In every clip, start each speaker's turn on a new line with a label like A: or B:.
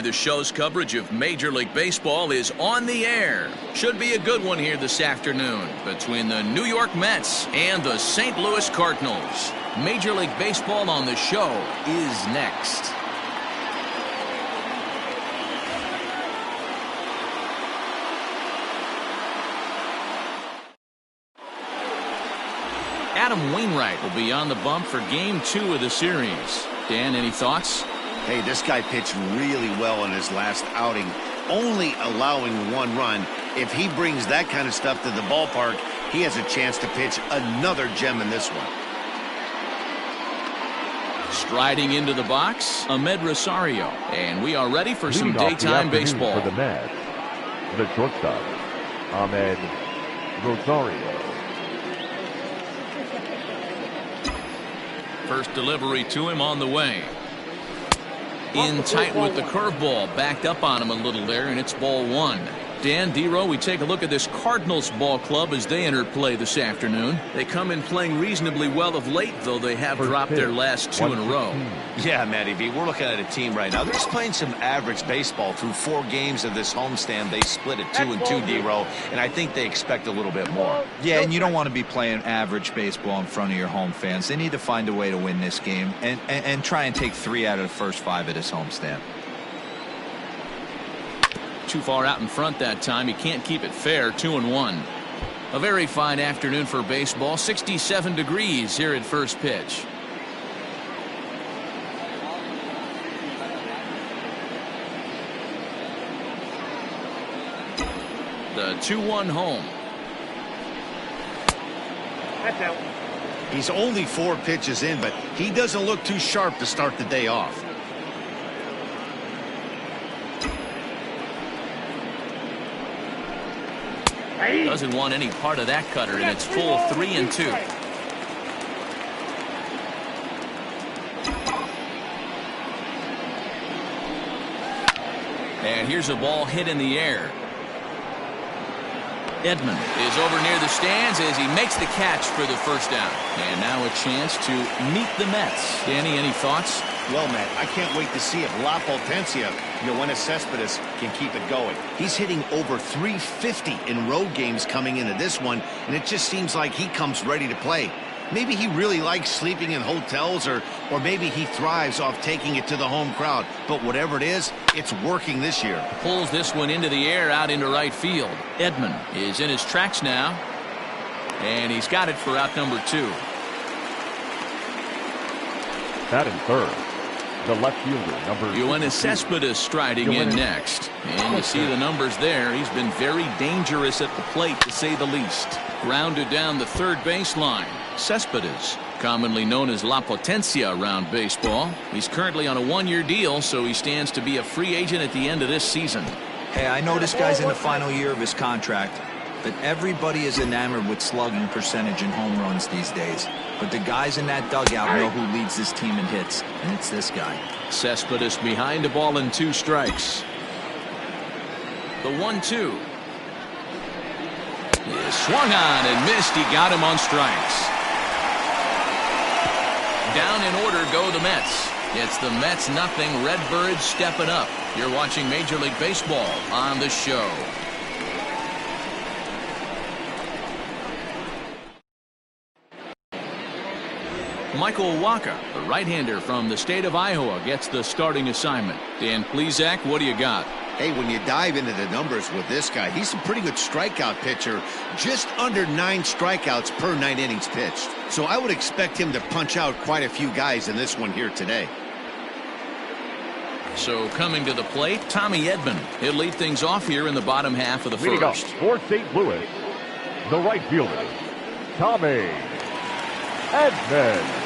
A: The show's coverage of Major League Baseball is on the air. Should be a good one here this afternoon between the New York Mets and the St. Louis Cardinals. Major League Baseball on the show is next. Adam Wainwright will be on the bump for Game 2 of the series. Dan, any thoughts?
B: Hey, this guy pitched really well in his last outing, only allowing 1 run. If he brings that kind of stuff to the ballpark, he has a chance to pitch another gem in this one.
A: Striding into the box, Ahmed Rosario. And we are ready for some daytime baseball.
C: For the Mets, the shortstop, Ahmed Rosario.
A: First delivery to him on the way. In tight with the curveball, backed up on him a little there, and it's ball 1. Dan, D-Row, we take a look at this Cardinals ball club as they enter play this afternoon. They come in playing reasonably well of late, though they have dropped their last 2 in a row.
B: Yeah, Matty V, we're looking at a team right now. They're just playing some average baseball through 4 games of this homestand. They split at 2-2, D-Row, and I think they expect a little bit more.
D: Yeah, and you don't want to be playing average baseball in front of your home fans. They need to find a way to win this game and try and take 3 out of the first 5 of this homestand.
A: Too far out in front that time. He can't keep it fair. 2-1. A very fine afternoon for baseball. 67 degrees here at first pitch. The 2-1 home.
B: That's out. He's only 4 pitches in, but he doesn't look too sharp to start the day off.
A: Doesn't want any part of that cutter, and it's full 3-2. And here's a ball hit in the air. Edman is over near the stands as he makes the catch for the first down. And now a chance to meet the Mets. Danny, any thoughts?
B: Well, Matt, I can't wait to see if La Potencia, Yoenis Cespedes, can keep it going. He's hitting over 350 in road games coming into this one, and it just seems like he comes ready to play. Maybe he really likes sleeping in hotels, or maybe he thrives off taking it to the home crowd. But whatever it is, it's working this year.
A: Pulls this one into the air out into right field. Edman is in his tracks now, and he's got it for out number 2.
C: Batting third, the left fielder, number
A: Yoenis Cespedes striding in next. And you see the numbers there. He's been very dangerous at the plate, to say the least. Grounded down the third baseline. Cespedes, commonly known as La Potencia around baseball. He's currently on a 1-year deal, so he stands to be a free agent at the end of this season.
D: Hey, I know this guy's in the final year of his contract, but everybody is enamored with slugging percentage and home runs these days. But the guys in that dugout know who leads this team in hits, and it's this guy.
A: Cespedes behind a ball and 2 strikes. The 1-2. Is swung on and missed. He got him on strikes. Down in order go the Mets. It's the Mets nothing, Redbirds stepping up. You're watching Major League Baseball on the show. Michael Wacha, the right-hander from the state of Iowa, gets the starting assignment. Dan Plesac, what do you got?
B: Hey, when you dive into the numbers with this guy, he's a pretty good strikeout pitcher. Just under 9 strikeouts per 9 innings pitched. So I would expect him to punch out quite a few guys in this one here today.
A: So coming to the plate, Tommy Edman. He'll lead things off here in the bottom half of the first.
C: For St. Louis, the right fielder, Tommy Edman.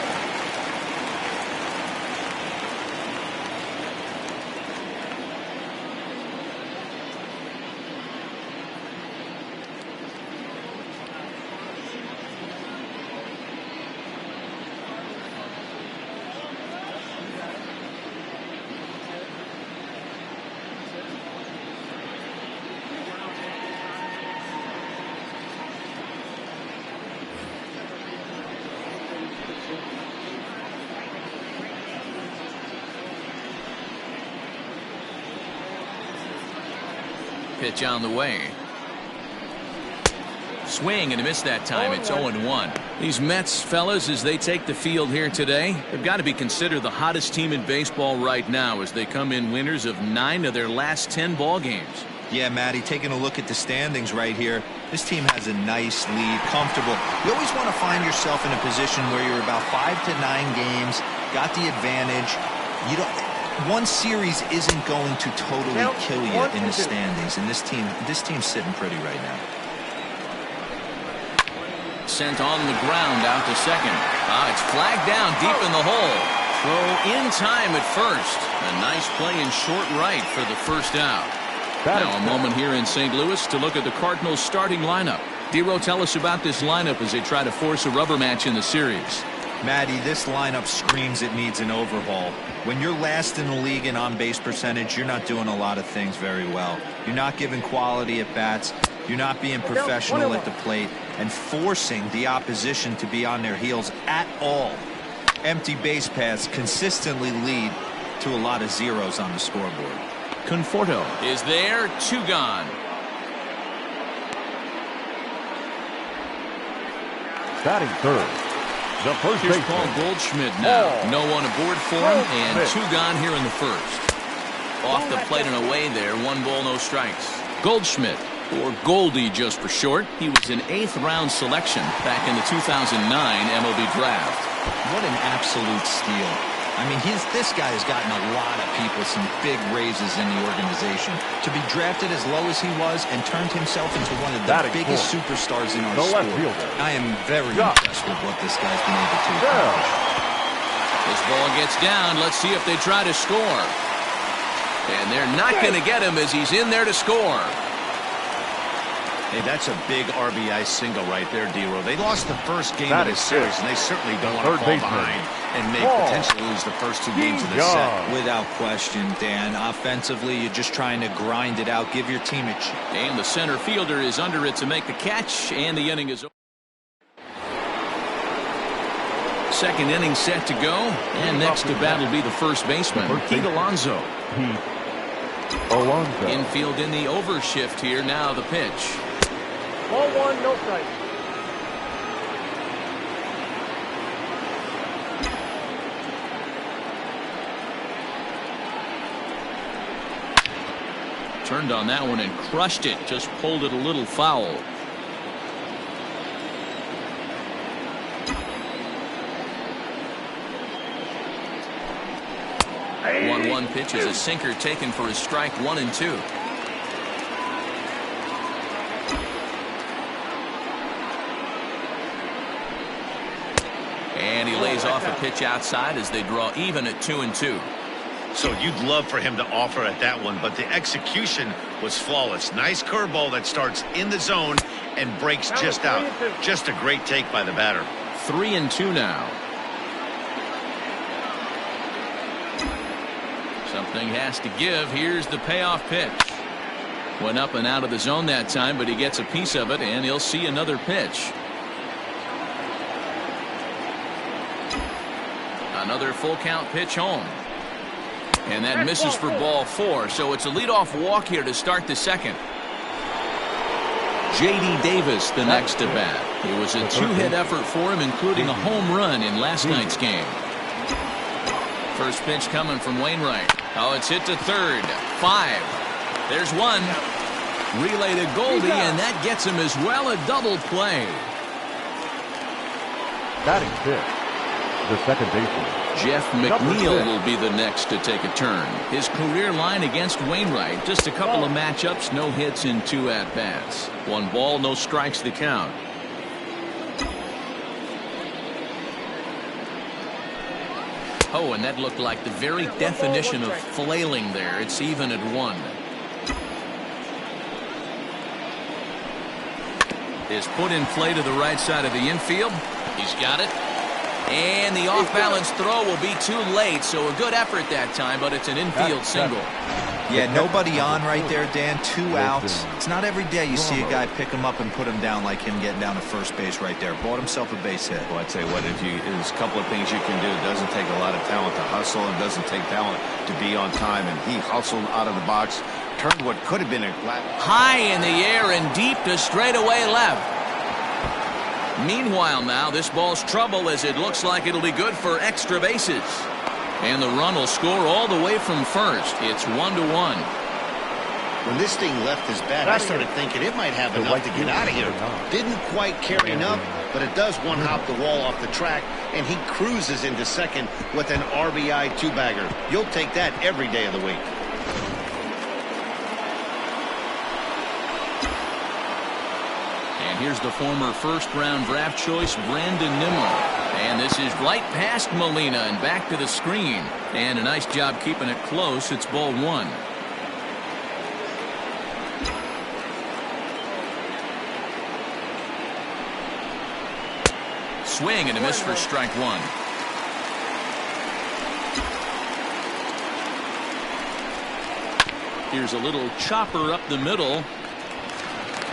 A: Pitch on the way. Swing and a miss that time. It's 0-1. These Mets fellas, as they take the field here today, have got to be considered the hottest team in baseball right now as they come in winners of 9 of their last 10 ball games.
D: Yeah, Matty, taking a look at the standings right here, this team has a nice lead, comfortable. You always want to find yourself in a position where you're about 5 to 9 games, got the advantage. One series isn't going to totally kill you in the standings, and this team's sitting pretty right now.
A: Sent on the ground out to second. It's flagged down deep in the hole. Throw in time at first. A nice play in short right for the first out. Now a moment here in St. Louis to look at the Cardinals starting lineup. Dero, tell us about this lineup as they try to force a rubber match in the series.
D: Matty, this lineup screams it needs an overhaul. When you're last in the league in on-base percentage, you're not doing a lot of things very well. You're not giving quality at bats. You're not being professional at the plate and forcing the opposition to be on their heels at all. Empty base paths consistently lead to a lot of zeros on the scoreboard.
A: Conforto is there, 2 gone.
C: Batting third, the first
A: Here's
C: baseman.
A: Paul Goldschmidt now. No one aboard for him, and 2 gone here in the first. Off the plate and away there, 1 ball, no strikes. Goldschmidt, or Goldie just for short. He was an 8th round selection back in the 2009 MLB draft.
D: What an absolute steal. I mean, this guy has gotten a lot of people some big raises in the organization. To be drafted as low as he was and turned himself into one of the biggest superstars in our sport. I am very impressed with what this guy's been able to accomplish.
A: This ball gets down. Let's see if they try to score. And they're not going to get him as he's in there to score.
B: Hey, that's a big RBI single right there, Dero. They lost the first game of this series, and they certainly don't want to fall behind and potentially lose the first 2 games of the set.
D: Without question, Dan. Offensively, you're just trying to grind it out, give your team a chance.
A: And the center fielder is under it to make the catch, and the inning is over. Second inning set to go, and next to bat will be the first baseman, Pete Alonso. Infield in the overshift here. Now the pitch.
E: Ball 1, no strike.
A: Turned on that one and crushed it. Just pulled it a little foul.
E: Hey.
A: 1-1 pitch is a sinker taken for a strike, 1 and 2. And he lays off a pitch outside as they draw even at 2 and 2.
B: So you'd love for him to offer at that one, but the execution was flawless. Nice curveball that starts in the zone and breaks just out. Just a great take by the batter.
A: 3 and 2 now. Something has to give. Here's the payoff pitch. Went up and out of the zone that time, but he gets a piece of it, and he'll see another pitch. Another full count pitch home. And that misses for ball 4, so it's a leadoff walk here to start the second. J.D. Davis the next to bat. It was a 2-hit effort for him, including a home run in last night's game. First pitch coming from Wainwright. Oh, it's hit to third. 5. There's 1. Relay to Goldie, and that gets him as well, a double play.
C: Batting fifth, the second baseman,
A: Jeff McNeil will be the next to take a turn. His career line against Wainwright, just a couple of matchups, no hits in 2 at-bats. 1 ball, no strikes to count. Oh, and that looked like the very definition of flailing there. It's even at 1. Is put in play to the right side of the infield. He's got it. And the off-balance throw will be too late, so a good effort that time, but it's an infield single.
D: Yeah, nobody on right there, Dan. 2 outs. It's not every day you see a guy pick him up and put him down like him getting down to first base right there. Bought himself a base hit.
B: Well, I'd say what, there's a couple of things you can do. It doesn't take a lot of talent to hustle. It doesn't take talent to be on time. And he hustled out of the box Turned what could have been a
A: high in the air and deep to straightaway left. Meanwhile now, this ball's trouble as it looks like it'll be good for extra bases. And the run will score all the way from first. It's 1-1.
B: When this thing left his bat, I started thinking it might have enough to get out of here. Didn't quite carry enough, but it does one-hop the wall off the track, and he cruises into second with an RBI two-bagger. You'll take that every day of the week.
A: And here's the former first-round draft choice, Brandon Nimmo. And this is right past Molina and back to the screen. And a nice job keeping it close. It's ball one. Swing and a miss for strike one. Here's a little chopper up the middle.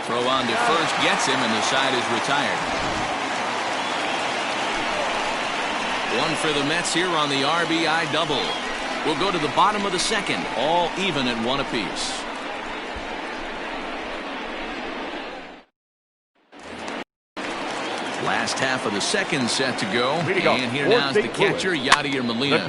A: Throw on to first gets him, and the side is retired. One for the Mets here on the RBI double. We'll go to the bottom of the second, all even at one apiece. Last half of the second set to go. And here now is the catcher, Yadier Molina.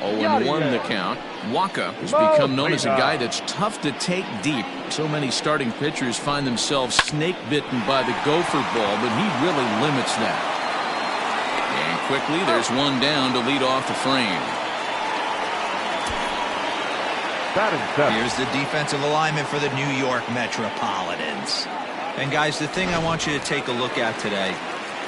A: 0-1 the count. Wacha has become known as a guy that's tough to take deep. So many starting pitchers find themselves snake bitten by the gopher ball, but he really limits that. And quickly there's one down to lead off the frame.
D: Here's the defensive alignment for the New York Metropolitans. And guys, the thing I want you to take a look at today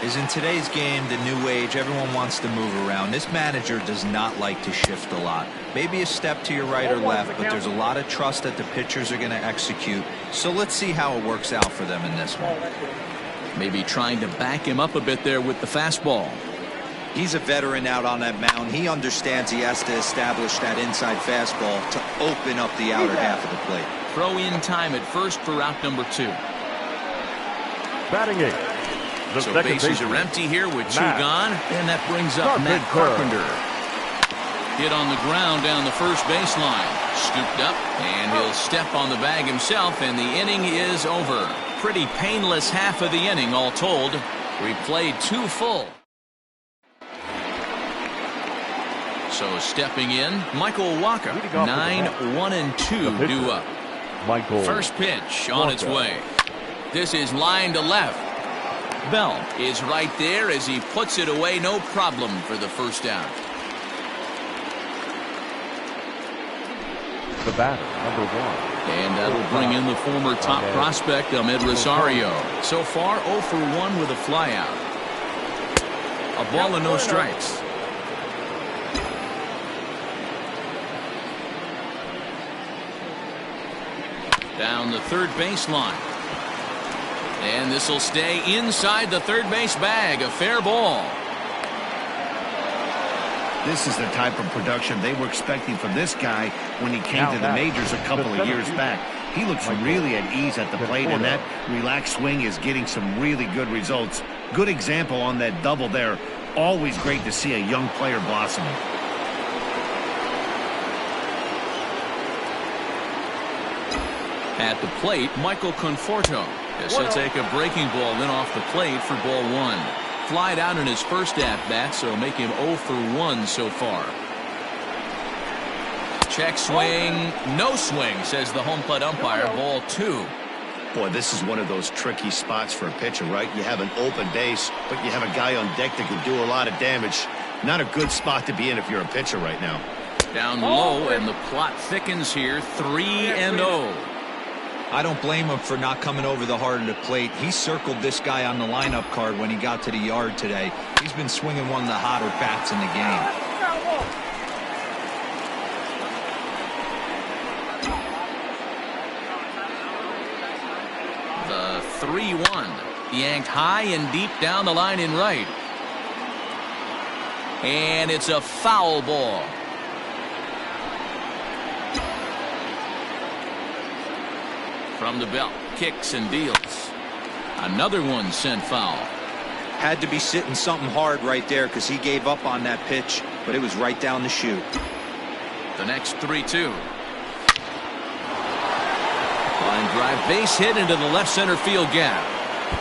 D: is in today's game, the new age, everyone wants to move around. This manager does not like to shift a lot. Maybe a step to your right or left, but there's a lot of trust that the pitchers are going to execute. So let's see how it works out for them in this one.
A: Maybe trying to back him up a bit there with the fastball.
D: He's a veteran out on that mound. He understands he has to establish that inside fastball to open up the outer half of the plate.
A: Throw in time at first for out number two.
C: Batting eighth.
A: So bases are empty here with two gone, and that brings up Matt Carpenter. Hit on the ground down the first baseline. Scooped up, and he'll step on the bag himself, and the inning is over. Pretty painless half of the inning, all told. We played two full. So stepping in, Michael Wacha. 9-1-2 due up. First pitch on its way. This is line to left. Bell is right there as he puts it away, no problem for the first out.
C: The batter, number one.
A: And that'll bring in the former top prospect, Ahmed Rosario. So far, 0 for 1 with a flyout. A ball and no strikes. Down the third baseline. And this will stay inside the third base bag. A fair ball.
B: This is the type of production they were expecting from this guy when he came to the majors a couple of years back. He looks really at ease at the plate, and that relaxed swing is getting some really good results. Good example on that double there. Always great to see a young player blossoming.
A: At the plate, Michael Conforto. He'll take a breaking ball in off the plate for ball one. Flied out in his first at-bat, so make him 0 for 1 so far. Check swing, no swing, says the home plate umpire. Ball two.
B: Boy, this is one of those tricky spots for a pitcher, right? You have an open base, but you have a guy on deck that can do a lot of damage. Not a good spot to be in if you're a pitcher right now.
A: Down low, and the plot thickens here. 3-0.
D: I don't blame him for not coming over the heart of the plate. He circled this guy on the lineup card when he got to the yard today. He's been swinging one of the hotter bats in the game.
A: The 3-1. Yanked high and deep down the line in right. And it's a foul ball. From the belt, kicks and deals. Another one sent foul.
D: Had to be sitting something hard right there because he gave up on that pitch, but it was right down the chute.
A: The next 3-2. Line drive base hit into the left center field gap.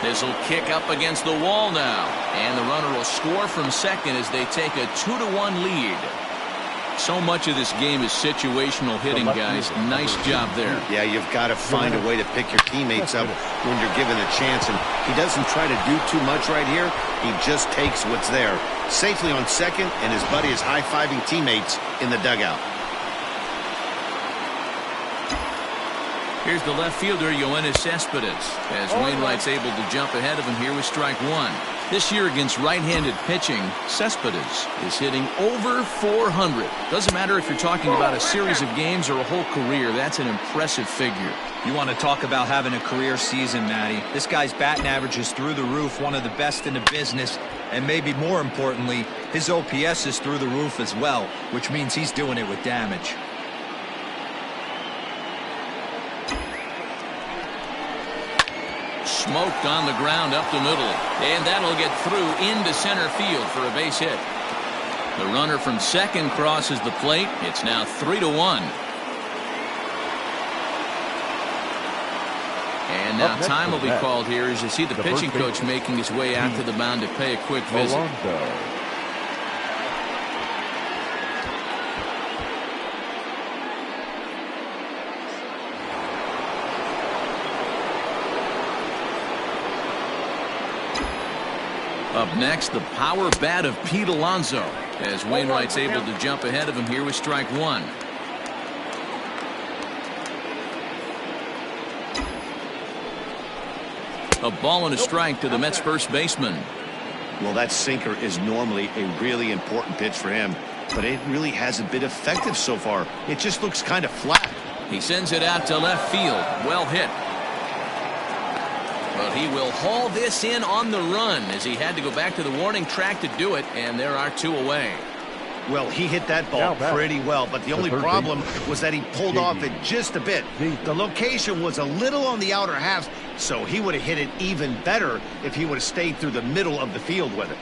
A: This will kick up against the wall now. And the runner will score from second as they take a 2-1 lead. So much of this game is situational hitting, guys. Nice job there.
B: Yeah, you've got to find a way to pick your teammates up when you're given a chance. And he doesn't try to do too much right here. He just takes what's there. Safely on second, and his buddy is high-fiving teammates in the dugout.
A: Here's the left fielder, Yoenis Cespedes, as Wainwright's able to jump ahead of him here with strike one. This year against right-handed pitching, Cespedes is hitting over 400. Doesn't matter if you're talking about a series of games or a whole career. That's an impressive figure.
D: You want to talk about having a career season, Matty. This guy's batting average is through the roof, one of the best in the business. And maybe more importantly, his OPS is through the roof as well, which means he's doing it with damage.
A: Smoked on the ground up the middle, and that'll get through into center field for a base hit. The runner from second crosses the plate. It's now 3-1. And now time will be called here as you see the pitching coach making his way out to the mound to pay a quick visit. Up next, the power bat of Pete Alonso, as Wainwright's able to jump ahead of him here with strike one. A ball and a strike to the Mets first baseman.
B: Well, that sinker is normally a really important pitch for him, but it really hasn't been effective so far. It just looks kind of flat.
A: He sends it out to left field. Well hit. But he will haul this in on the run as he had to go back to the warning track to do it, and there are two away.
B: Well, he hit that ball pretty well, but the only problem was that he pulled off it just a bit. The location was a little on the outer half, so he would have hit it even better if he would have stayed through the middle of the field with it.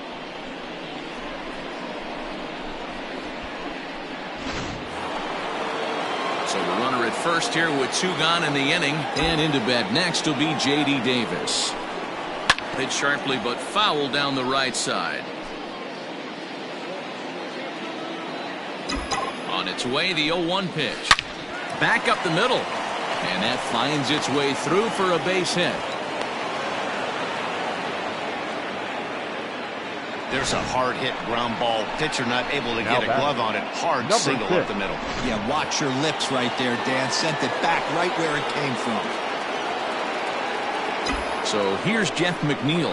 A: So the runner at first here with two gone in the inning, and into bat next will be J.D. Davis. Hit sharply but foul down the right side. On its way, the 0-1 pitch. Back up the middle. And that finds its way through for a base hit.
B: There's a hard hit ground ball. Pitcher not able to get a glove on it. Hard single up the middle.
D: Yeah, watch your lips right there, Dan. Sent it back right where it came from.
A: So here's Jeff McNeil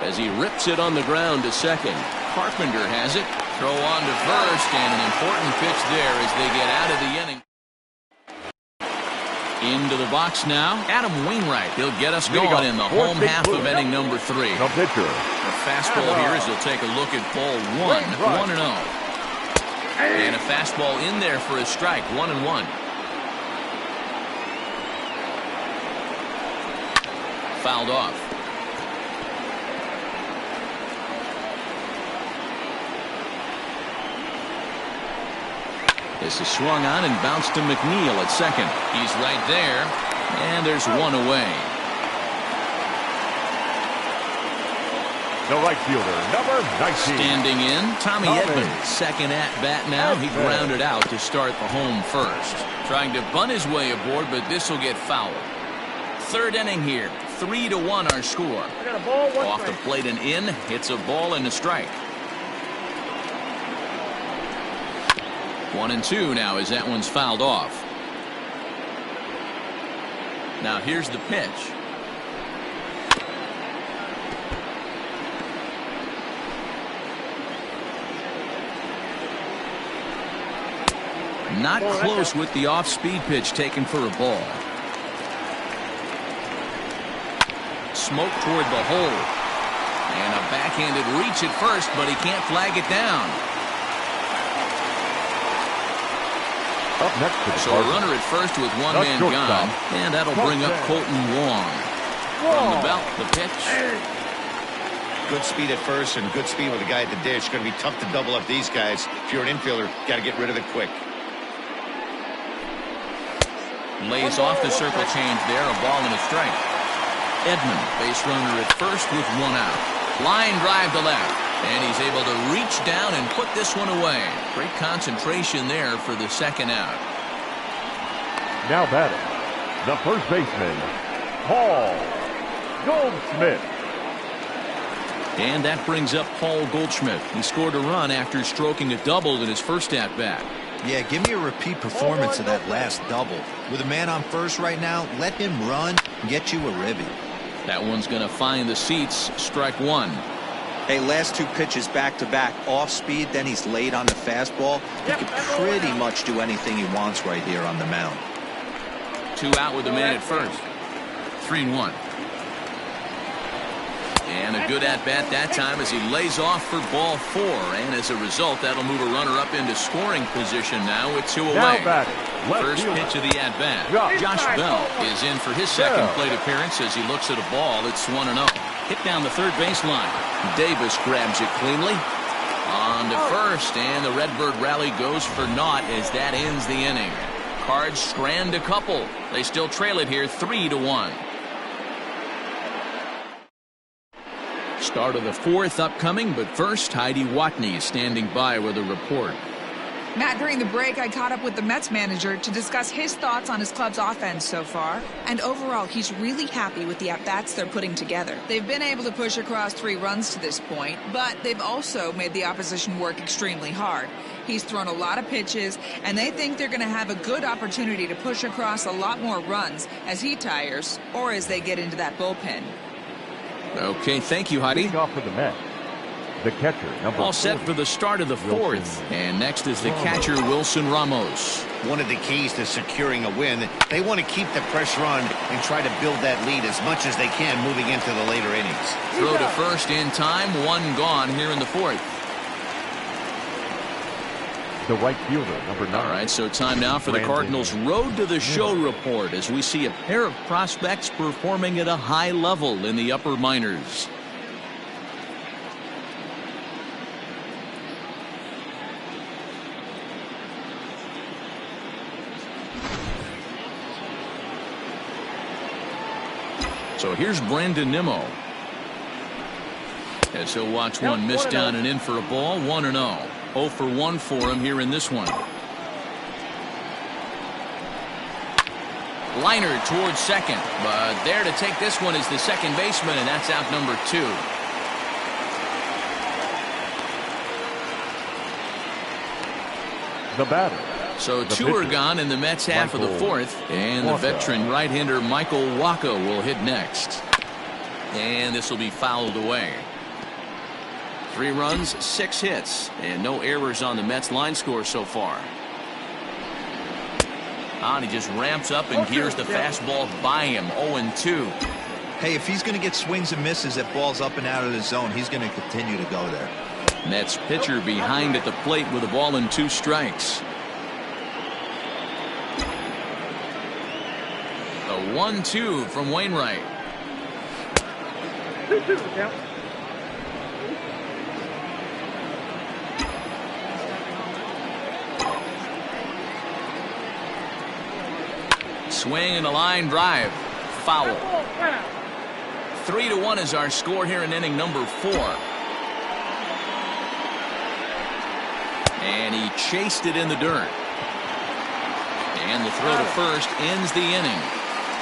A: as he rips it on the ground to second. Carpenter has it. Throw on to first, and an important pitch there as they get out of the inning. Into the box now, Adam Wainwright. He'll get us going in the home half of inning number 3.
C: The pitcher.
A: The fastball here as he'll take a look at ball 1, 1-0. And a fastball in there for a strike, 1-1. Fouled off. This is swung on and bounced to McNeil at second. He's right there, and there's one away.
C: The right fielder, number 19.
A: Standing in, Tommy Edman, second at bat now. He grounded out to start the home first. Trying to bunt his way aboard, but this will get fouled. Third inning here, 3-1 our score. Off the plate and in, hits a ball and a strike. 1-2 now as that one's fouled off. Now here's the pitch. Not close with the off-speed pitch taken for a ball. Smoke toward the hole. And a backhanded reach at first, but he can't flag it down.
C: Up next to the
A: So a runner at first with one man gone, and that'll bring up Colton Wong. From the belt, the pitch.
B: Good speed at first and good speed with the guy at the dish. Going to be tough to double up these guys. If you're an infielder, got to get rid of it quick.
A: Lays off the circle change there. A ball and a strike. Edman, base runner at first with one out. Line drive to left. And he's able to reach down and put this one away. Great concentration there for the second out.
C: Now batting, the first baseman, Paul Goldschmidt.
A: And that brings up Paul Goldschmidt. He scored a run after stroking a double in his first at-bat.
D: Yeah, give me a repeat performance of that last double. With a man on first right now, let him run and get you a ribby.
A: That one's going to find the seats. Strike one.
D: Hey, last two pitches back-to-back off speed, then he's laid on the fastball. He can pretty much do anything he wants right here on the mound.
A: Two out with the man at first. 3-1. And a good at-bat that time as he lays off for ball four. And as a result, that'll move a runner up into scoring position now with two away. First pitch of the at-bat. Josh Bell is in for his second plate appearance as he looks at a ball. It's 1-0. Hit down the third baseline. Davis grabs it cleanly. On to first, and the Redbird rally goes for naught as that ends the inning. Cards strand a couple. They still trail it here 3-1. Start of the fourth upcoming, but first, Heidi Watney is standing by with a report.
F: Matt, during the break, I caught up with the Mets manager to discuss his thoughts on his club's offense so far. And overall, he's really happy with the at-bats they're putting together. They've been able to push across 3 runs to this point, but they've also made the opposition work extremely hard. He's thrown a lot of pitches, and they think they're going to have a good opportunity to push across a lot more runs as he tires or as they get into that bullpen.
A: Okay, thank you, Heidi.
C: Leading off for the Mets, the catcher, number
A: All set for the start of the fourth. And next is the catcher, Wilson Ramos.
B: One of the keys to securing a win, they want to keep the pressure on and try to build that lead as much as they can moving into the later innings.
A: Throw to first in time, one gone here in the fourth.
C: the right fielder, number 9.
A: All right, so time now for the Cardinals' Road to the Show report as we see a pair of prospects performing at a high level in the upper minors. So here's Brandon Nimmo. As he'll watch one miss down and in for a ball. 1-0. 0 for 1 for him here in this one. Liner towards second, but there to take this one is the second baseman, and that's out number 2.
C: The batter.
A: So 2 are gone in the Mets half of the fourth, and the veteran right-hander Michael Wacha will hit next. And this will be fouled away. 3 runs, 6 hits, and no errors on the Mets line score so far. And he just ramps up and gears the fastball by him. 0-2.
D: Hey, if he's going to get swings and misses at balls up and out of the zone, he's going to continue to go there.
A: Mets pitcher behind at the plate with a ball and 2 strikes. A 1-2 from Wainwright.
E: 2-2 count.
A: Swing and a line drive. Foul. 3-1 is our score here in inning number 4. And he chased it in the dirt. And the throw to first ends the inning.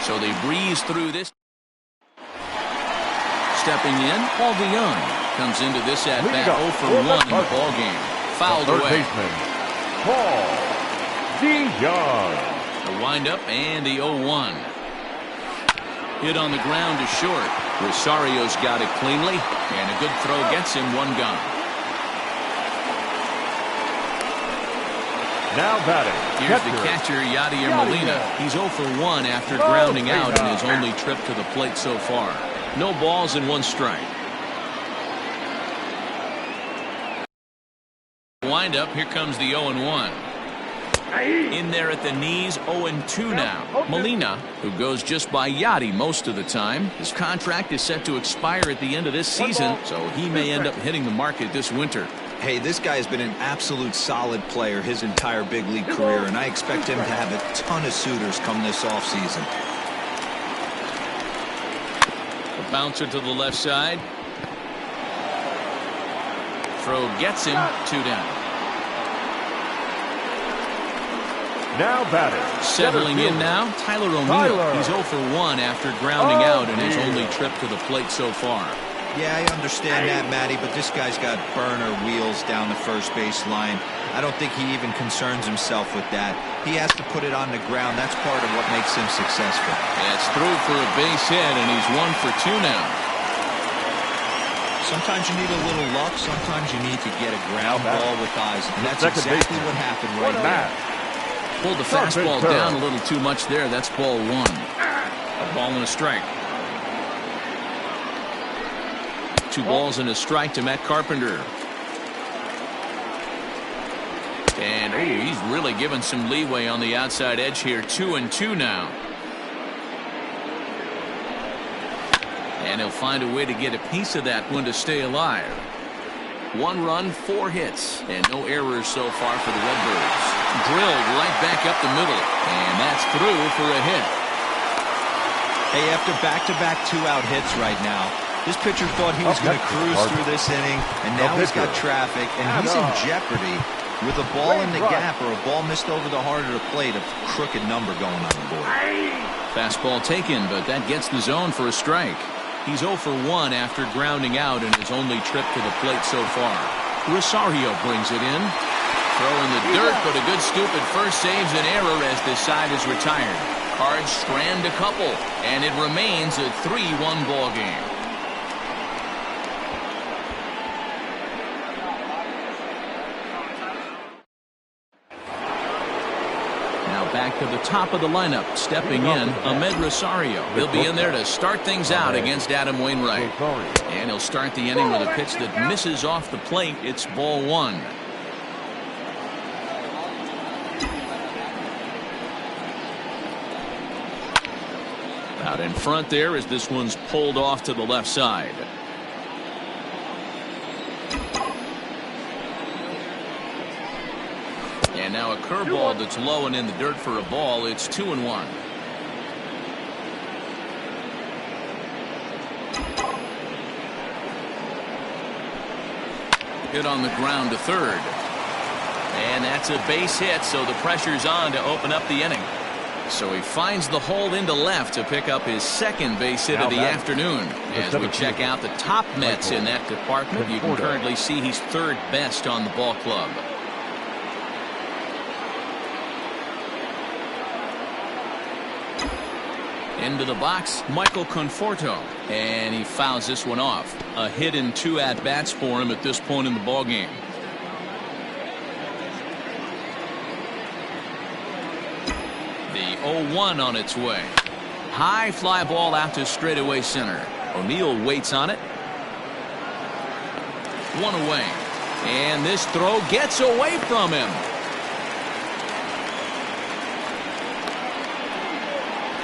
A: So they breeze through this. Stepping in, Paul DeYoung comes into this at bat 0 for 1 in the ball game. Fouled away.
C: Baseman, Paul DeYoung.
A: The windup and the 0-1. Hit on the ground to short. Rosario's got it cleanly, and a good throw gets him 1 gone.
C: Now batting.
A: Here's the catcher, Yadier Molina. He's 0 for 1 after grounding out in his only trip to the plate so far. No balls and 1 strike. Windup, here comes the 0-1. In there at the knees, 0-2 now. Molina, who goes just by Yadi most of the time. His contract is set to expire at the end of this season, so he may end up hitting the market this winter.
D: Hey, this guy has been an absolute solid player his entire big league career, and I expect him to have a ton of suitors come this offseason.
A: A bouncer to the left side. Throw gets him, 2 down.
C: Now batting.
A: Settling in now, Tyler O'Neill. He's 0 for 1 after grounding out in his only trip to the plate so far.
D: Yeah, I understand that, Matty, but this guy's got burner wheels down the first base line. I don't think he even concerns himself with that. He has to put it on the ground. That's part of what makes him successful.
A: That's through for a base hit, and he's 1 for 2 now.
D: Sometimes you need a little luck. Sometimes you need to get a ground ball with eyes. And that's exactly what happened right there.
A: Pulled the fastball down a little too much there. That's ball 1. A ball and a strike. 2 balls and a strike to Matt Carpenter. And he's really given some leeway on the outside edge here. 2-2 now. And he'll find a way to get a piece of that one to stay alive. 1 run, 4 hits, and no errors so far for the Redbirds. Drilled right back up the middle, and that's through for a hit.
D: Hey, after back-to-back 2-out hits right now, this pitcher thought he was going to cruise through this inning, and now he's got traffic, and he's in jeopardy with a ball in the gap or a ball missed over the heart of the plate, a crooked number going on the board.
A: Fastball taken, but that gets the zone for a strike. He's 0 for 1 after grounding out in his only trip to the plate so far. Rosario brings it in. Throw in the dirt, but a good scoop at first saves an error as this side is retired. Cards strand a couple, and it remains a 3-1 ball game. Back to the top of the lineup, stepping in, Ahmed Rosario. He'll be in there to start things out against Adam Wainwright. And he'll start the inning with a pitch that misses off the plate. It's ball 1. Out in front there as this one's pulled off to the left side. And now a curveball that's low and in the dirt for a ball. It's 2-1. Hit on the ground to third. And that's a base hit, so the pressure's on to open up the inning. So he finds the hole into left to pick up his second base hit of the afternoon. As we check out the top Mets in that department, you can currently see he's 3rd best on the ball club. Into the box, Michael Conforto, and he fouls this one off. A hit in 2 at-bats for him at this point in the ballgame. The 0-1 on its way. High fly ball out to straightaway center. O'Neill waits on it. 1 away. And this throw gets away from him.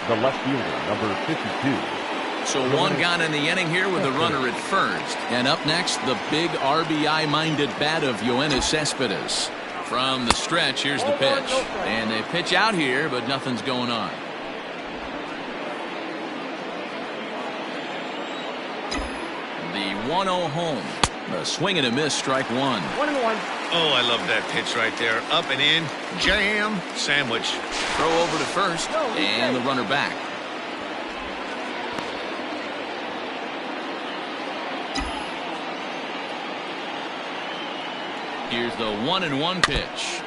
C: The left fielder, number 52.
A: So 1 gone in the inning here with a runner at first. And up next, the big RBI-minded bat of Yoenis Cespedes. From the stretch, here's the pitch. And they pitch out here, but nothing's going on. The 1-0 home. A swing and a miss, strike 1.
E: 1-1.
B: Oh, I love that pitch right there. Up and in, jam, sandwich.
A: Throw over to first, and the runner back. Here's the 1-1 pitch.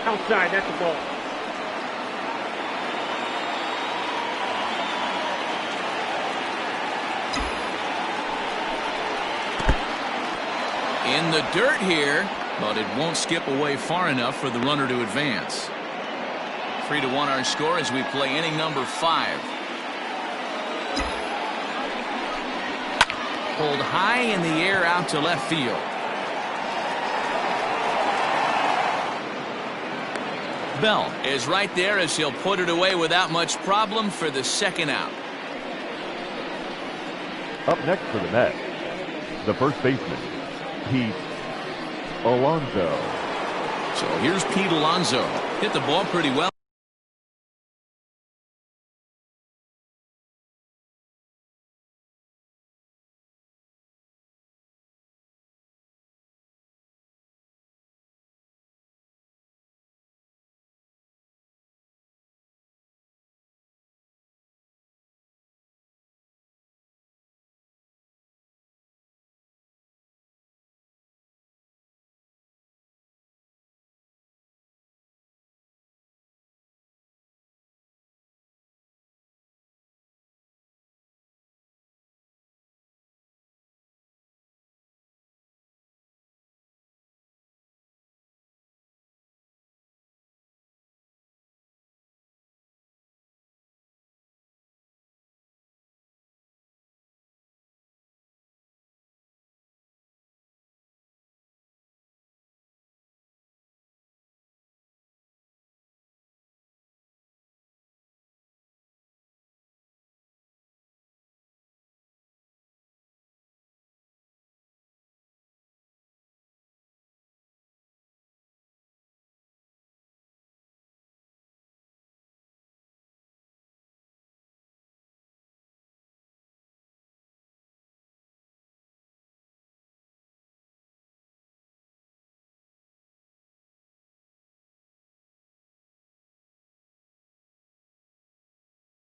E: Outside, that's the ball.
A: In the dirt here, but it won't skip away far enough for the runner to advance. 3-1 our score as we play inning number 5. Pulled high in the air out to left field. Bell is right there as he'll put it away without much problem for the second out.
C: Up next for the Mets, the first baseman, Pete Alonso.
A: So here's Pete Alonso. Hit the ball pretty well.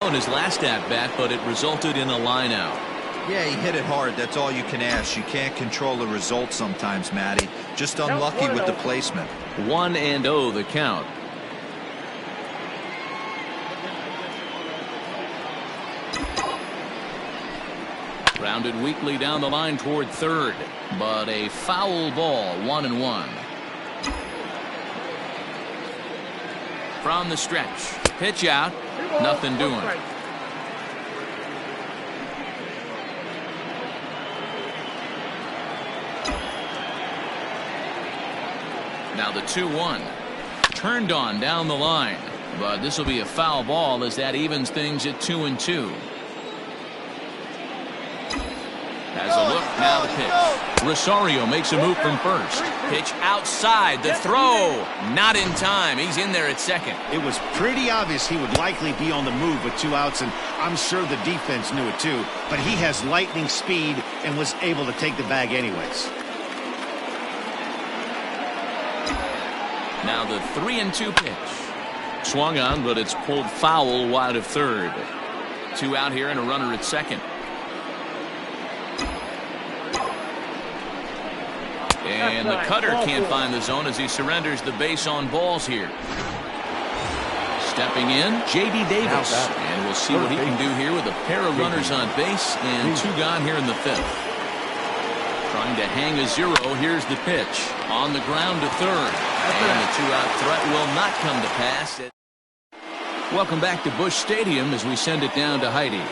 A: On his last at-bat, but it resulted in a line out.
D: Yeah, he hit it hard. That's all you can ask. You can't control the result sometimes, Matty. Just unlucky with the placement.
A: 1-0 the count. Grounded weakly down the line toward third, but a foul ball, 1-1. From the stretch, pitch out, nothing doing. Now the 2-1. Turned on down the line, but this will be a foul ball as that evens things at 2-2. Has a look, now the pitch. Rosario makes a move from first. Pitch outside, the throw. Not in time. He's in there at second.
B: It was pretty obvious he would likely be on the move with 2 outs, and I'm sure the defense knew it too. But he has lightning speed and was able to take the bag anyways.
A: Now the 3-2 pitch. Swung on, but it's pulled foul wide of third. 2 out here and a runner at second. And the cutter can't find the zone as he surrenders the base on balls here. Stepping in, J.D. Davis. And we'll see what he can do here with a pair of runners on base and 2 gone here in the 5th. Trying to hang a 0. Here's the pitch. On the ground to third. And the 2-out threat will not come to pass. Welcome back to Busch Stadium as we send it down to Heidi.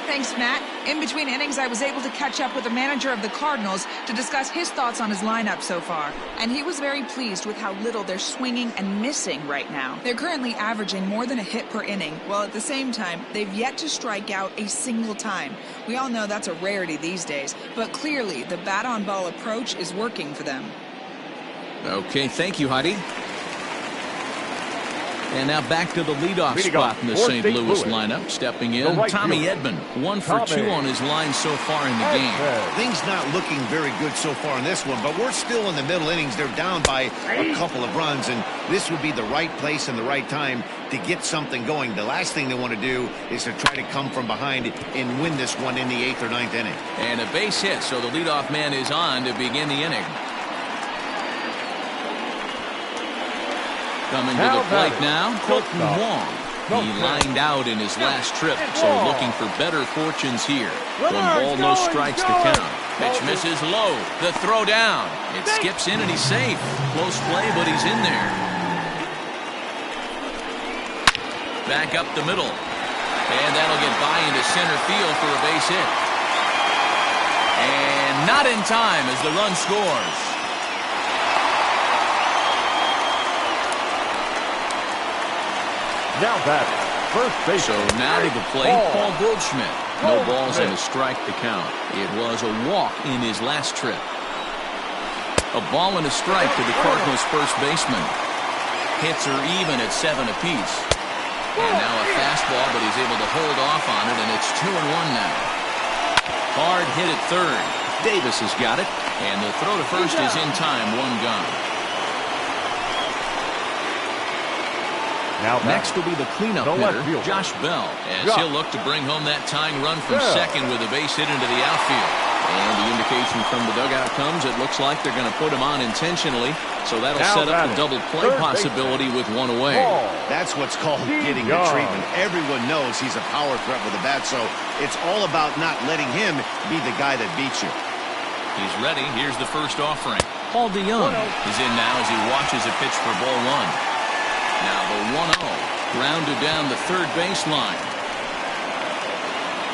F: Thanks, Matt. In between innings, I was able to catch up with the manager of the Cardinals to discuss his thoughts on his lineup so far. And he was very pleased with how little they're swinging and missing right now. They're currently averaging more than a hit per inning, while at the same time, they've yet to strike out a single time. We all know that's a rarity these days, but clearly the bat-on-ball approach is working for them.
A: Okay, thank you, Heidi. And now back to the leadoff spot in the St. Louis lineup. Stepping in, Tommy Edman. 1 for 2 on his line so far in the game.
B: Things not looking very good so far in this one, but we're still in the middle innings. They're down by a couple of runs, and this would be the right place and the right time to get something going. The last thing they want to do is to try to come from behind and win this one in the 8th or 9th inning.
A: And a base hit, so the leadoff man is on to begin the inning. Coming to the plate now, Colton Wong. He lined out in his last trip, so looking for better fortunes here. 1 ball, no strikes to count. Pitch misses low. The throw down. It skips in and he's safe. Close play, but he's in there. Back up the middle. And that'll get by into center field for a base hit. And not in time as the run scores.
C: Now that first base.
A: So now to the plate, Paul Goldschmidt. No balls and a strike to count. It was a walk in his last trip. A ball and a strike to the Cardinals' first baseman. Hits are even at 7 apiece. And now a fastball, but he's able to hold off on it, and it's 2-1 now. Hard hit at third. Davis has got it, and the throw to first is in time, 1 gone.
C: Now
A: next will be the cleanup hitter, Josh Bell, as he'll look to bring home that tying run from second with a base hit into the outfield. And the indication from the dugout comes, it looks like they're going to put him on intentionally, so that'll set up the double play possibility with 1 away.
B: That's what's called getting the treatment. Everyone knows he's a power threat with a bat, so it's all about not letting him be the guy that beats you.
A: He's ready. Here's the first offering. Paul DeYoung is in now as he watches a pitch for ball 1. Now the 1-0, grounded down the third baseline.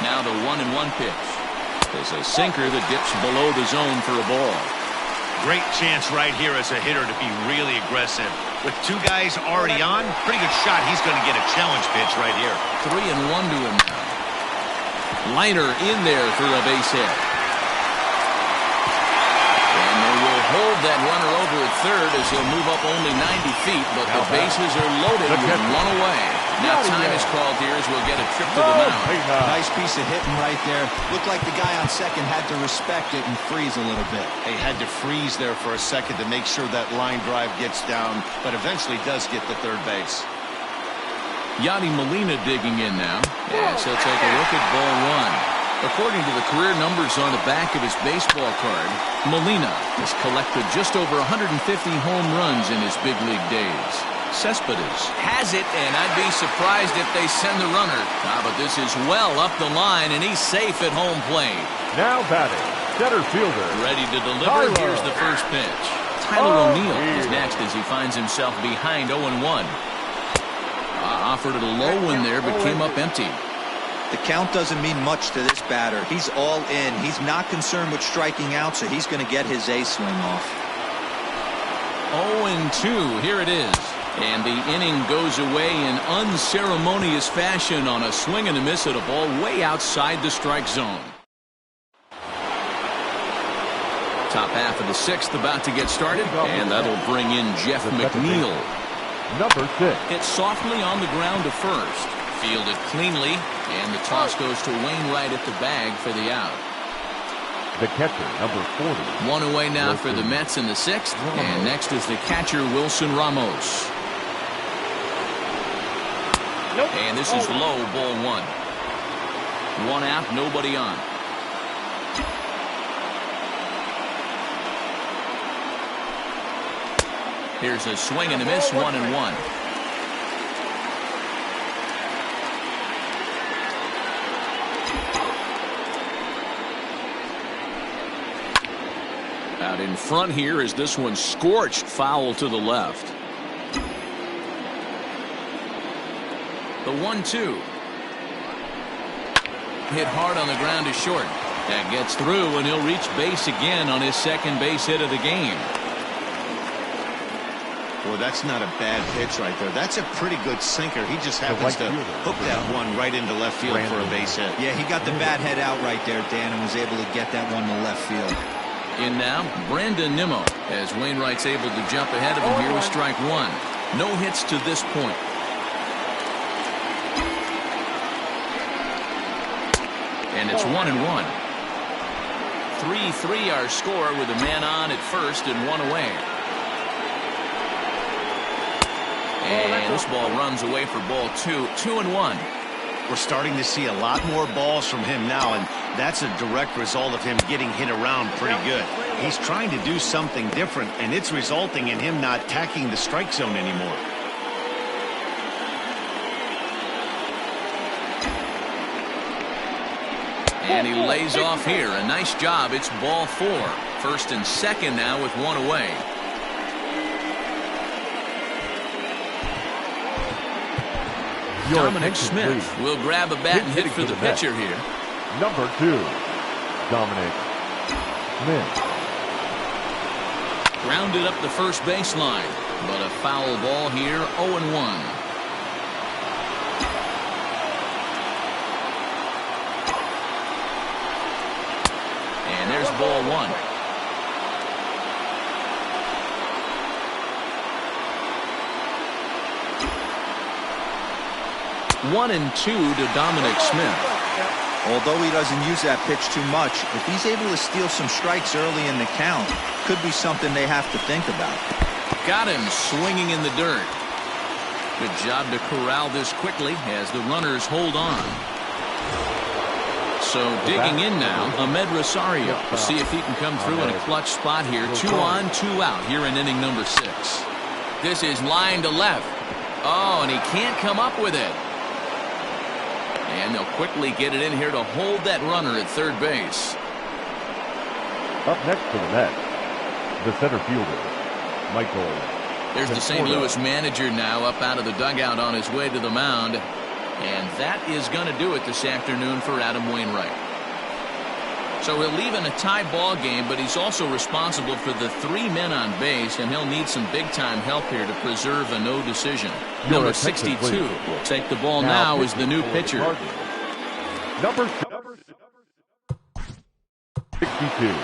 A: Now the 1-1 pitch. There's a sinker that dips below the zone for a ball.
B: Great chance right here as a hitter to be really aggressive. With 2 guys already on, pretty good shot. He's going to get a challenge pitch right here.
A: 3-1 to him now. Liner in there for a base hit. And they will hold that runner over at third as he'll move up only 90 feet, but the bases are loaded with 1 away. Now time is called here as we'll get a trip to the mound.
D: Nice piece of hitting right there. Looked like the guy on second had to respect it and freeze a little bit.
B: He had to freeze there for a second to make sure that line drive gets down, but eventually does get to third base.
A: Yadi Molina digging in now, as he'll take a look at ball 1. According to the career numbers on the back of his baseball card, Molina has collected just over 150 home runs in his big league days. Cespedes has it, and I'd be surprised if they send the runner. But this is well up the line, and he's safe at home plate.
C: Now batting, center fielder.
A: Ready to deliver. Here's the first pitch. Tyler O'Neill is next as he finds himself behind 0-1. Offered it a low one there, but came up empty.
D: The count doesn't mean much to this batter. He's all in. He's not concerned with striking out, so he's going to get his A swing off.
A: 0-2. Here it is. And the inning goes away in unceremonious fashion on a swing and a miss at a ball way outside the strike zone. Top half of the 6th about to get started, and that'll bring in Jeff McNeil.
C: Number 6.
A: It's softly on the ground to first. Fielded cleanly, and the toss goes to Wainwright at the bag for the out.
C: The catcher, number 40.
A: 1 away now for the Mets in the 6th, and next is the catcher, Wilson Ramos. And this is low, ball 1. 1 out, nobody on. Here's a swing and a miss, 1-1. Out in front here is this one scorched foul to the left. The 1-2. Hit hard on the ground to short. That gets through, and he'll reach base again on his second base hit of the game.
B: Well, that's not a bad pitch right there. That's a pretty good sinker. He just happens to hook that one right into left field for a base hit.
D: Yeah, he got the bat head out right there, Dan, and was able to get that one to left field.
A: In now, Brandon Nimmo, as Wainwright's able to jump ahead of him here with strike 1. No hits to this point. And it's 1-1. 3-3 our score with a man on at first and 1 away. And this ball runs away for ball 2. 2-1.
B: We're starting to see a lot more balls from him now, and that's a direct result of him getting hit around pretty good. He's trying to do something different, and it's resulting in him not tacking the strike zone anymore.
A: And he lays off here. A nice job. It's ball 4. First and second now with 1 away. Dominic Smith will grab a bat and hit for the pitcher here.
C: Number 2, Dominic Smith.
A: Grounded up the first baseline, but a foul ball here, 0-1. there's ball one. 1-2 to Dominic Smith.
D: Although he doesn't use that pitch too much, if he's able to steal some strikes early in the count, could be something they have to think about.
A: Got him swinging in the dirt. Good job to corral this quickly as the runners hold on. So digging in now, Ahmed Rosario. We'll see if he can come through in a clutch spot here. 2 on, 2 out here in inning number 6. This is line to left. Oh, and he can't come up with it. And they'll quickly get it in here to hold that runner at third base.
C: Up next for the Mets, the center fielder, Michael.
A: There's the St. Louis manager now up out of the dugout on his way to the mound. And that is going to do it this afternoon for Adam Wainwright. So he'll leave in a tie ball game, but he's also responsible for the 3 men on base, and he'll need some big-time help here to preserve a no decision. Number 62 will take the ball now as the new pitcher.
C: Number 62.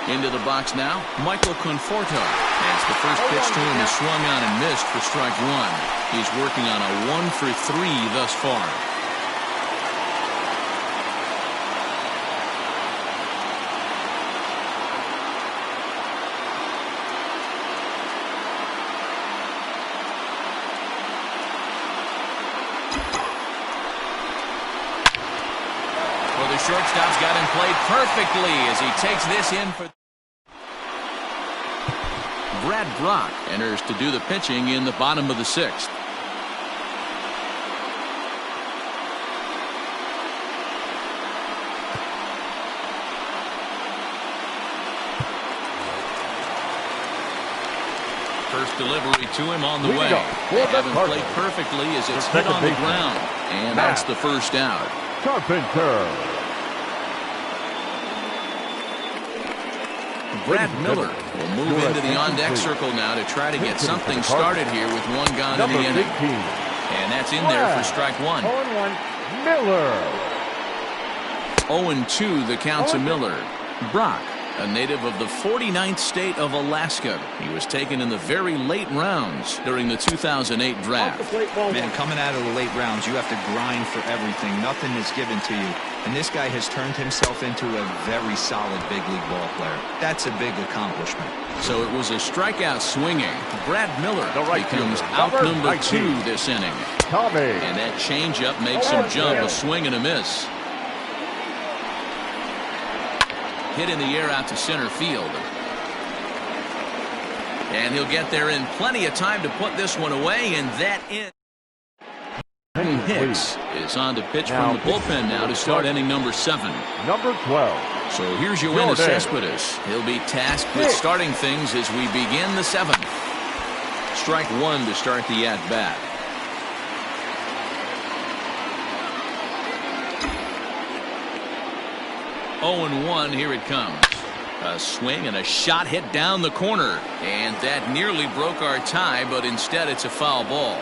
A: Into the box now, Michael Conforto. As the first pitch to him is swung on and missed for strike 1. He's working on a 1 for 3 thus far. Well, the shortstop's got him played perfectly as he takes this in for Brad Brach enters to do the pitching in the bottom of the 6th. First delivery to him on the way. They have him played perfectly as it's hit on the ground. And that's the first out.
C: Carpenter.
A: Brad Miller will move into the on-deck circle now to try to get something started here with 1 gone in the inning. And that's in there for strike 1.
C: 0-1, Miller.
A: 0-2 the count to Miller. Brach, a native of the 49th state of Alaska. He was taken in the very late rounds during the 2008 draft.
D: Man, coming out of the late rounds, you have to grind for everything. Nothing is given to you. And this guy has turned himself into a very solid big league ball player. That's a big accomplishment.
A: So it was a strikeout swinging. Brad Miller becomes out number 2 this inning. And that changeup makes him jump, a swing and a miss. Hit in the air out to center field. And he'll get there in plenty of time to put this one away, and that in. Hicks is on to pitch from the bullpen now to start inning number 7.
C: Number 12.
A: So here's Yoenis Cespedes. He'll be tasked with starting things as we begin the 7th. Strike 1 to start the at-bat. Oh, 0-1, here it comes. A swing and a shot hit down the corner. And that nearly broke our tie, but instead it's a foul ball.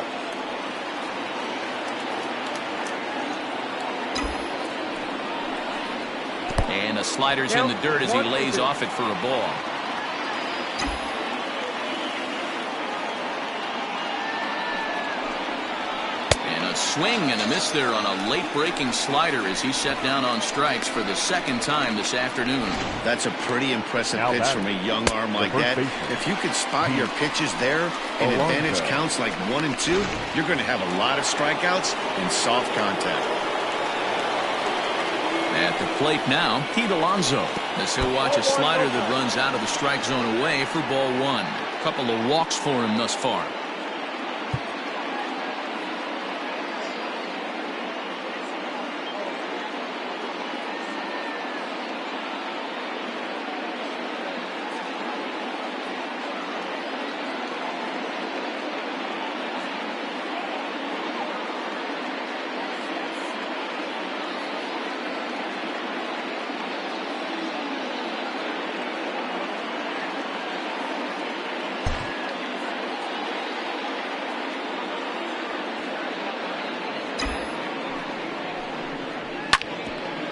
A: And a slider's in the dirt as he lays off it for a ball. And a swing and a miss there on a late breaking slider as he set down on strikes for the 2nd time this afternoon.
B: That's a pretty impressive pitch from a young arm like that. If you could spot your pitches there in advantage counts like 1 and 2, you're going to have a lot of strikeouts and soft contact.
A: At the plate now, Pete Alonso, as he'll watch a slider that runs out of the strike zone away for ball 1. A couple of walks for him thus far.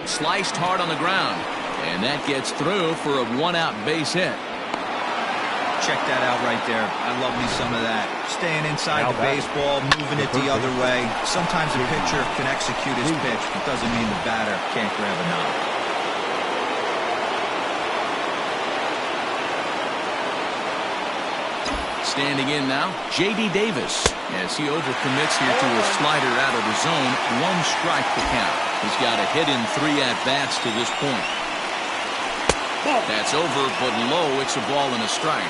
A: Sliced hard on the ground. And that gets through for a one-out base hit.
D: Check that out right there. I love me some of that. Staying inside the baseball, moving it the other way. Sometimes a pitcher can execute his pitch, but doesn't mean the batter can't grab a knob.
A: Standing in now, J.D. Davis, as he overcommits here to a slider out of the zone. 1 strike to count. He's got a hit in 3 at-bats to this point. That's over, but low. It's a ball and a strike.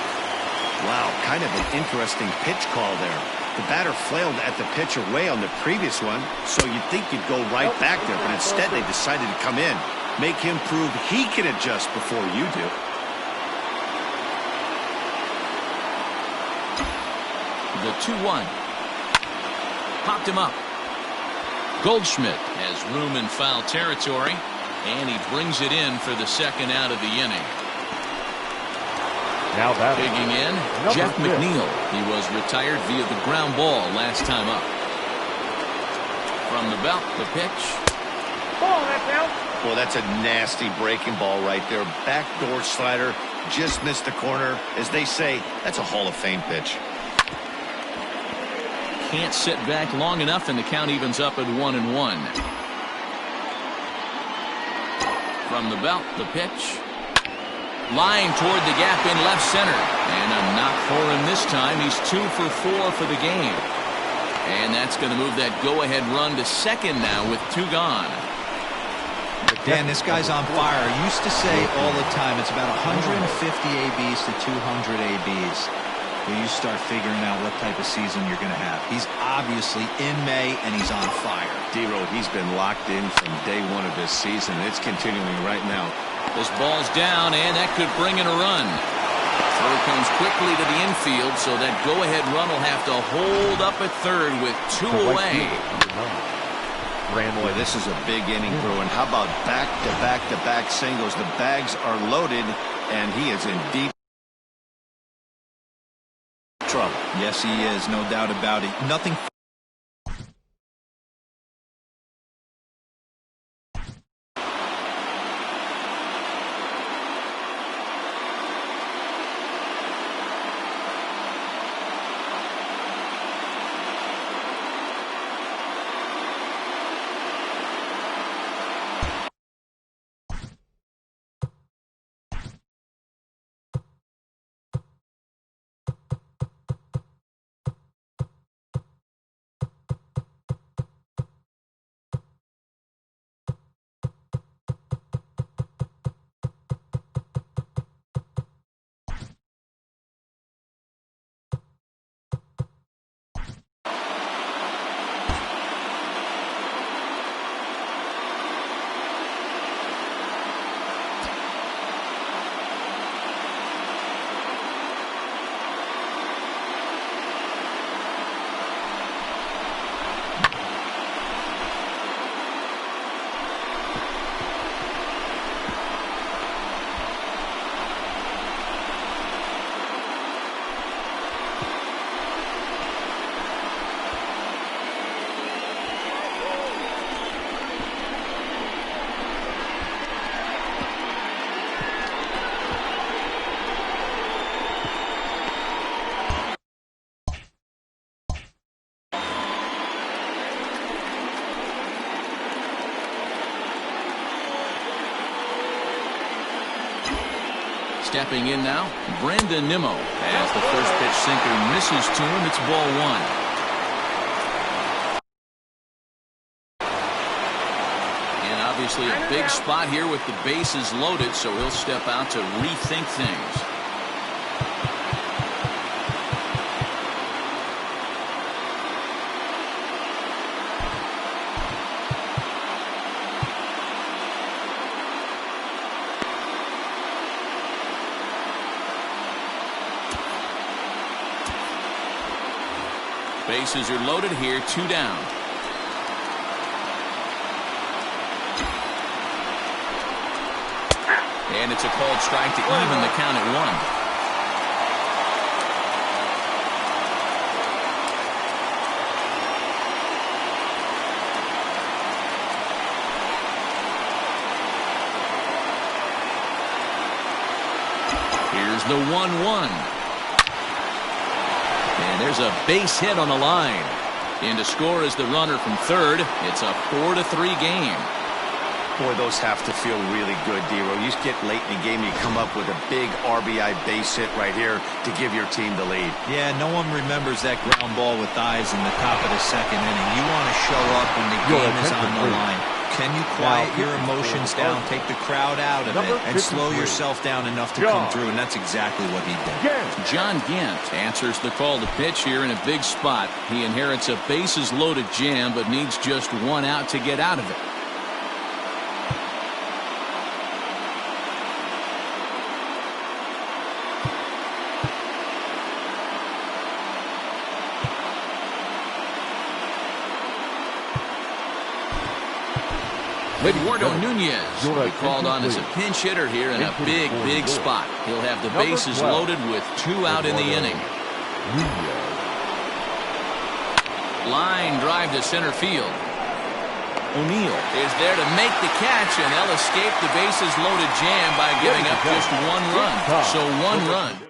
B: Wow, kind of an interesting pitch call there. The batter flailed at the pitch away on the previous one, so you'd think you'd go right back there, but instead they decided to come in. Make him prove he can adjust before you do.
A: The 2-1. Popped him up. Goldschmidt has room in foul territory, and he brings it in for the 2nd out of the inning.
C: Now batting.
A: Digging in, Jeff McNeil. He was retired via the ground ball last time up. From the belt, the pitch.
E: Ball, that's out.
B: Well, that's a nasty breaking ball right there. Backdoor slider, just missed the corner. As they say, that's a Hall of Fame pitch.
A: Can't sit back long enough, and the count evens up at 1-1. From the belt, the pitch. Line toward the gap in left center. And a knock for him this time. He's 2 for 4 for the game. And that's going to move that go-ahead run to second now with 2 gone.
D: Dan, this guy's on fire. I used to say all the time it's about 150 ABs to 200 ABs. When you start figuring out what type of season you're going to have. He's obviously in May, and he's on fire.
B: D-Road, he's been locked in from day 1 of this season. It's continuing right now.
A: This ball's down, and that could bring in a run. Throw comes quickly to the infield, so that go-ahead run will have to hold up at third with 2 away.
B: Boy, this is a big inning, Bruin. How about back-to-back-to-back singles? The bags are loaded, and he is in deep trouble.
D: Yes, he is. No doubt about it. Nothing.
A: Stepping in now, Brandon Nimmo. As the first pitch sinker misses to him, it's ball 1. And obviously a big spot here with the bases loaded, so he'll step out to rethink things. Bases are loaded here, 2 down. And it's a called strike to even the count at 1. the 1-1. And there's a base hit on the line. In to score is the runner from third. It's a 4-3 game.
B: Boy, those have to feel really good, Dero. You get late in the game, you come up with a big RBI base hit right here to give your team the lead.
D: Yeah, no one remembers that ground ball with eyes in the top of the second inning. You want to show up when the game is on the line. Can you quiet your emotions down, take the crowd out of it, and slow yourself down enough to come through? And that's exactly what he did.
A: John Gant answers the call to pitch here in a big spot. He inherits a bases-loaded jam, but needs just one out to get out of it. Eduardo Nunez will be called on as a pinch hitter here in a big spot. He'll have the bases loaded with 2 out in the inning. Line drive to center field. O'Neill is there to make the catch, and they'll escape the bases loaded jam by giving up just 1 run. So 1 run.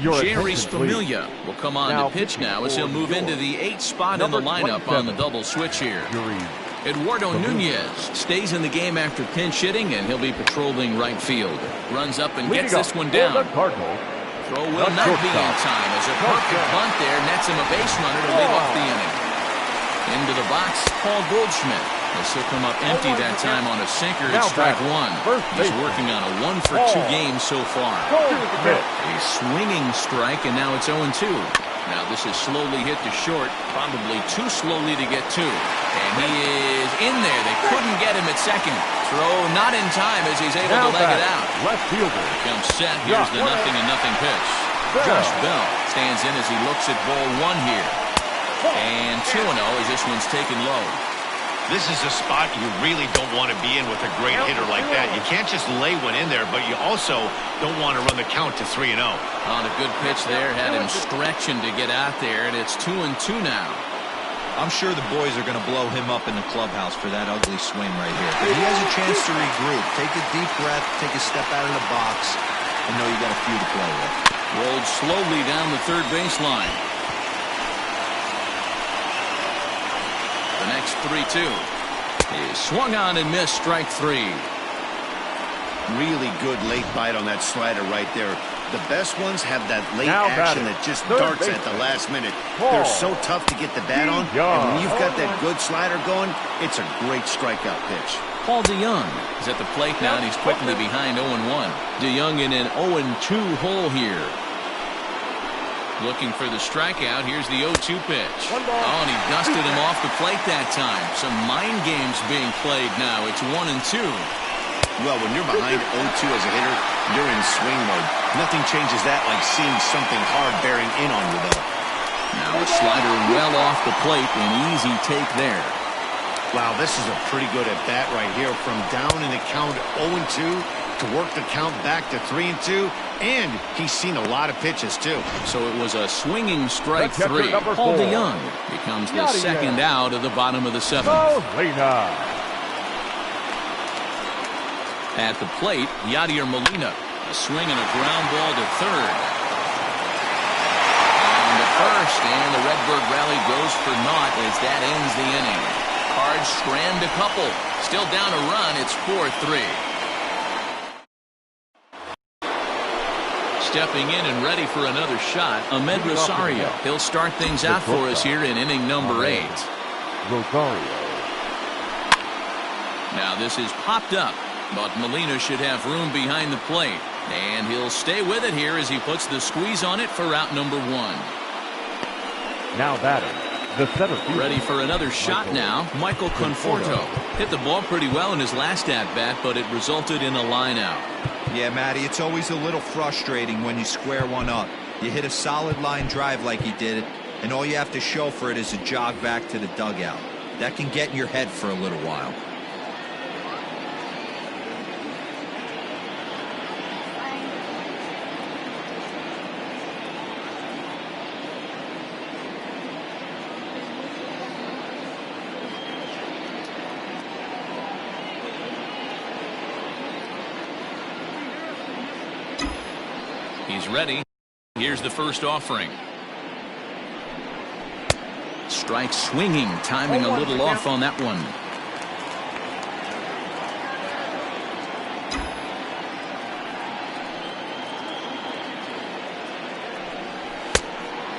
A: Jerry's Familia will come on to pitch now as he'll move into the 8th spot in the lineup on the double switch here. Eduardo Nunez stays in the game after pinch hitting, and he'll be patrolling right field. Runs up and gets this one down. Throw will not be in time as a perfect bunt there nets him a base runner to lead off the inning. Into the box, Paul Goldschmidt. He'll come up empty that time on a sinker at strike 1. He's working on a 1-for-2 game so far. A swinging strike, and now it's 0-2. Now this is slowly hit to short, probably too slowly to get to. And he is in there. They couldn't get him at second. Throw not in time as he's able to leg it out.
C: Left fielder.
A: Comes set. Here's the 0-0 pitch. Josh Bell stands in as he looks at ball 1 here. And 2-0 as this one's taken low.
B: This is a spot you really don't want to be in with a great hitter like that. You can't just lay one in there, but you also don't want to run the count to 3-0.
A: On a good pitch there, had him stretching to get out there, and it's 2-2 now.
D: I'm sure the boys are going to blow him up in the clubhouse for that ugly swing right here. But he has a chance to regroup. Take a deep breath, take a step out of the box, and know you got a few to play with.
A: Rolled slowly down the third baseline. The next 3-2 is swung on and missed, strike 3.
B: Really good late bite on that slider right there. The best ones have that late action that just darts at the last minute. They're so tough to get the bat on, and when you've got that good slider going, it's a great strikeout pitch.
A: Paul DeJong is at the plate now, and he's quickly behind 0-1. DeJong in an 0-2 hole here. Looking for the strikeout. Here's the 0-2 pitch. Oh, and he dusted him off the plate that time. Some mind games being played now. It's 1-2.
B: Well, when you're behind 0-2 as a hitter, you're in swing mode. Nothing changes that like seeing something hard bearing in on you, though.
A: Now a slider well off the plate. An easy take there.
B: Wow, this is a pretty good at-bat right here. From down in the count 0-2 to work the count back to 3-2. And he's seen a lot of pitches, too.
A: So it was a swinging strike 3. Paul DeJong becomes the second out of the bottom of the 7th. At the plate, Yadier Molina. A swing and a ground ball to third. On to first, and the Redbird rally goes for naught as that ends the inning. Cards strand a couple. Still down a run. It's 4-3. Stepping in and ready for another shot, Ahmed Rosario. He'll start things out for us here in inning number 8.
C: Rosario.
A: Now this is popped up, but Molina should have room behind the plate. And he'll stay with it here as he puts the squeeze on it for out number 1.
C: Now batting, The center fielder.
A: Ready for another shot now. Michael Conforto hit the ball pretty well in his last at-bat, but it resulted in a line out.
D: Yeah, Matty, it's always a little frustrating when you square one up. You hit a solid line drive like he did, and all you have to show for it is a jog back to the dugout. That can get in your head for a little while.
A: He's ready. Here's the first offering. Strike swinging, timing a little off on that one.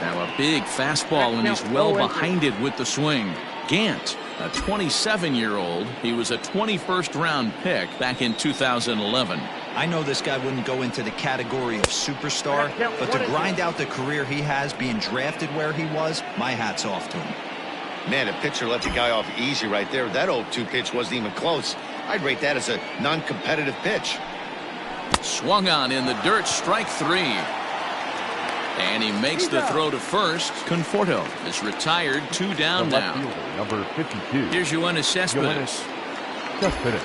A: Now a big fastball, and he's well behind it with the swing. Gant, a 27-year-old. He was a 21st round pick back in 2011.
D: I know this guy wouldn't go into the category of superstar, but to grind out the career he has being drafted where he was, my hat's off to him.
B: Man, the pitcher let the guy off easy right there. That 0-2 pitch wasn't even close. I'd rate that as a non-competitive pitch.
A: Swung on in the dirt, strike three. And he makes the throw to first. Conforto is retired, 2 down
C: The left
A: now.
C: fielder, number 52.
A: Here's Yoenis Cespedes.
C: Cespedes.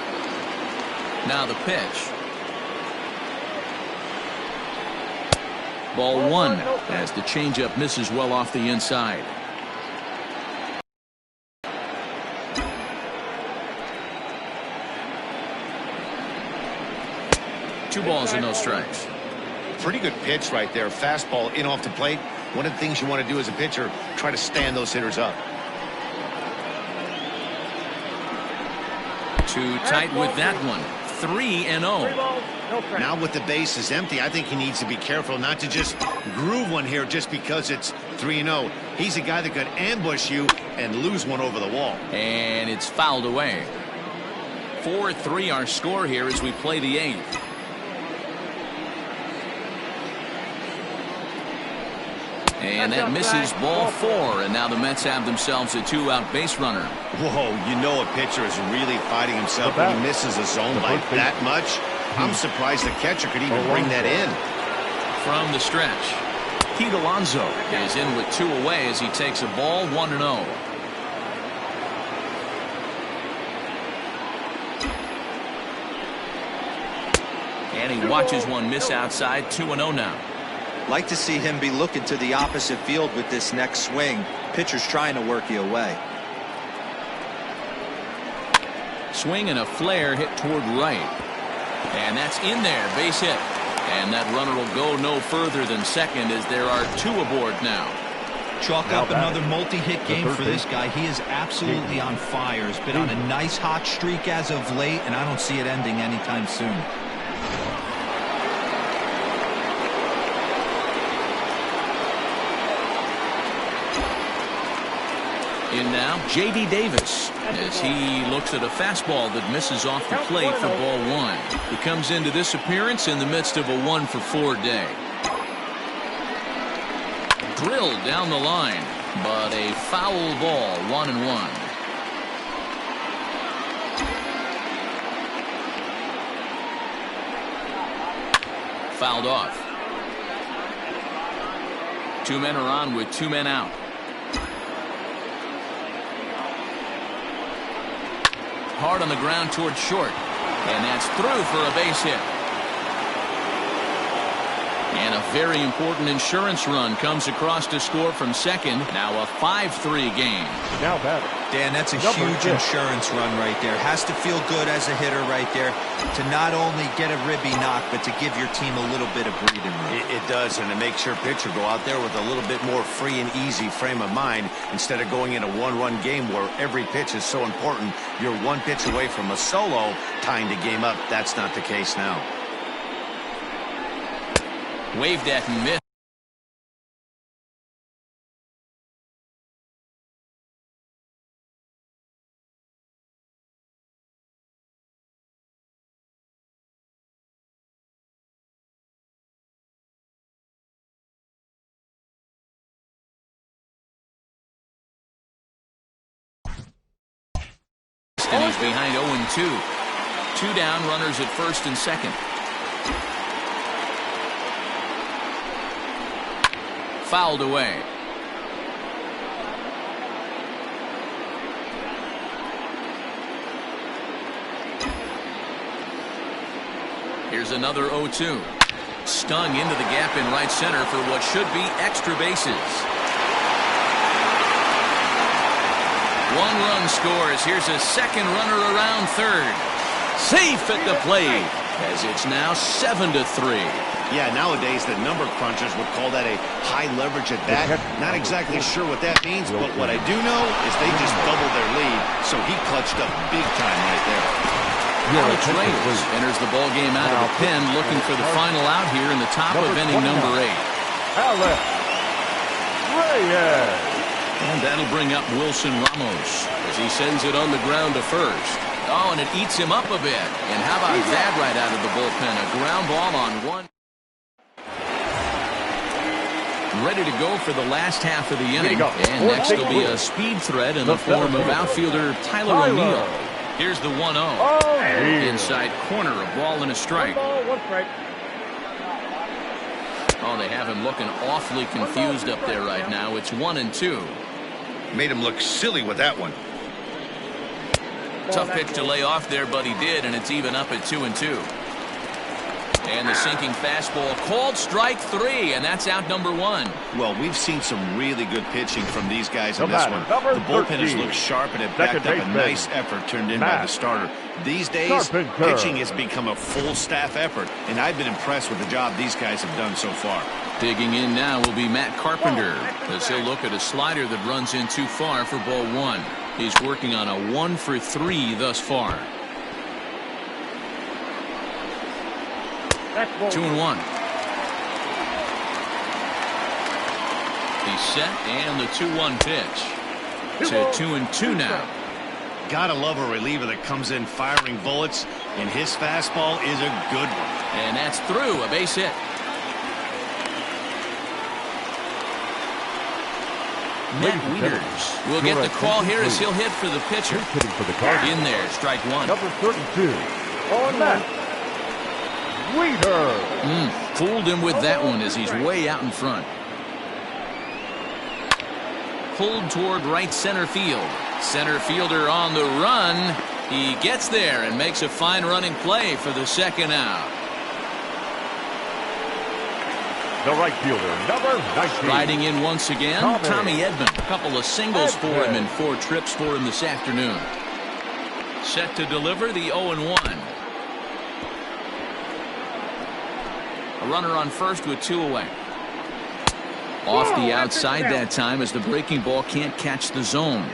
A: Now the pitch. Ball one as the changeup misses well off the inside. Two balls and no strikes.
B: Pretty good pitch right there. Fastball in off the plate. One of the things you want to do as a pitcher, try to stand those hitters up.
A: Too tight with that one. 3-0.
B: Now with the bases empty, I think he needs to be careful not to just groove one here just because it's 3-0. He's a guy that could ambush you and lose one over the wall.
A: And it's fouled away. 4-3 our score here as we play the 8th. And that misses ball 4, and now the Mets have themselves a 2-out base runner.
B: Whoa, you know a pitcher is really fighting himself when he misses a zone by that much. I'm surprised the catcher could even bring that in.
A: From the stretch, Pete Alonso is in with 2 away as he takes a ball 1-0. And he watches one miss outside, 2-0 now.
D: Like to see him be looking to the opposite field with this next swing. Pitcher's trying to work you away.
A: Swing and a flare hit toward right. And that's in there, base hit. And that runner will go no further than second as there are 2 aboard now.
D: Chalk up another multi-hit game for this guy. He is absolutely on fire. He's been on a nice hot streak as of late, and I don't see it ending anytime soon.
A: In now, J.D. Davis as he looks at a fastball that misses off the plate for ball 1. He comes into this appearance in the midst of a 1-for-4 day. Drilled down the line, but a foul ball, 1-1. Fouled off. 2 men are on with 2 men out. Hard on the ground toward short, and that's through for a base hit. And a very important insurance run comes across to score from second. Now a 5-3 game.
C: Now batter.
D: Dan, that's a huge insurance run right there. Has to feel good as a hitter right there to not only get a ribby knock, but to give your team a little bit of breathing room.
B: It does, and it makes your pitcher go out there with a little bit more free and easy frame of mind instead of going in a 1-run game where every pitch is so important. You're 1 pitch away from a solo tying the game up. That's not the case now.
A: Waved at and missed. behind 0-2. 2 down, runners at first and second. Fouled away. Here's another 0-2. Stung into the gap in right center for what should be extra bases. 1 run scores. Here's a second runner around third. Safe at the plate, as it's now 7-3.
B: Yeah, nowadays the number crunchers would call that a high leverage at bat. Not exactly sure what that means, but what I do know is they just doubled their lead, so he clutched up big time right there.
A: Alex Reyes enters the ball game out of the pen, looking for the final out here in the top of inning number 8.
C: Alex Reyes.
A: And that'll bring up Wilson Ramos as he sends it on the ground to first. Oh, and it eats him up a bit. And how about that right out of the bullpen? A ground ball on 1. Ready to go for the last half of the inning. And next will be a speed threat in the form of outfielder Tyler O'Neill. Here's the 1-0. Inside corner, a ball and a strike. Oh, they have him looking awfully confused up there right now. It's 1-2.
B: Made him look silly with that one.
A: Tough pitch to lay off there, but he did, and it's even up at 2-2. And the sinking fastball called strike 3, and that's out number 1.
B: Well, we've seen some really good pitching from these guys in this one. The bullpen has looked sharp and it backed up a nice effort turned in by the starter. These days, pitching has become a full staff effort, and I've been impressed with the job these guys have done so far.
A: Digging in now will be Matt Carpenter, as he'll look at a slider that runs in too far for ball 1. He's working on a 1-for-3 thus far. 2-1. He's set, and the 2-1 pitch. To 2-2 now.
B: Gotta love a reliever that comes in firing bullets, and his fastball is a good one.
A: And that's through, a base hit. Matt Wieters will get the call here as he'll hit for the pitcher. In there, strike 1.
C: Number 32 on Matt Wieters.
A: Fooled him with that one as he's way out in front. Pulled toward right center field. Center fielder on the run. He gets there and makes a fine running play for the second out.
C: The right fielder, number 19.
A: Riding in once again, Tommy Edman. A couple of singles for him and 4 trips for him this afternoon. Set to deliver the 0-1. A runner on first with 2 away. Off the outside that time as the breaking ball can't catch the zone.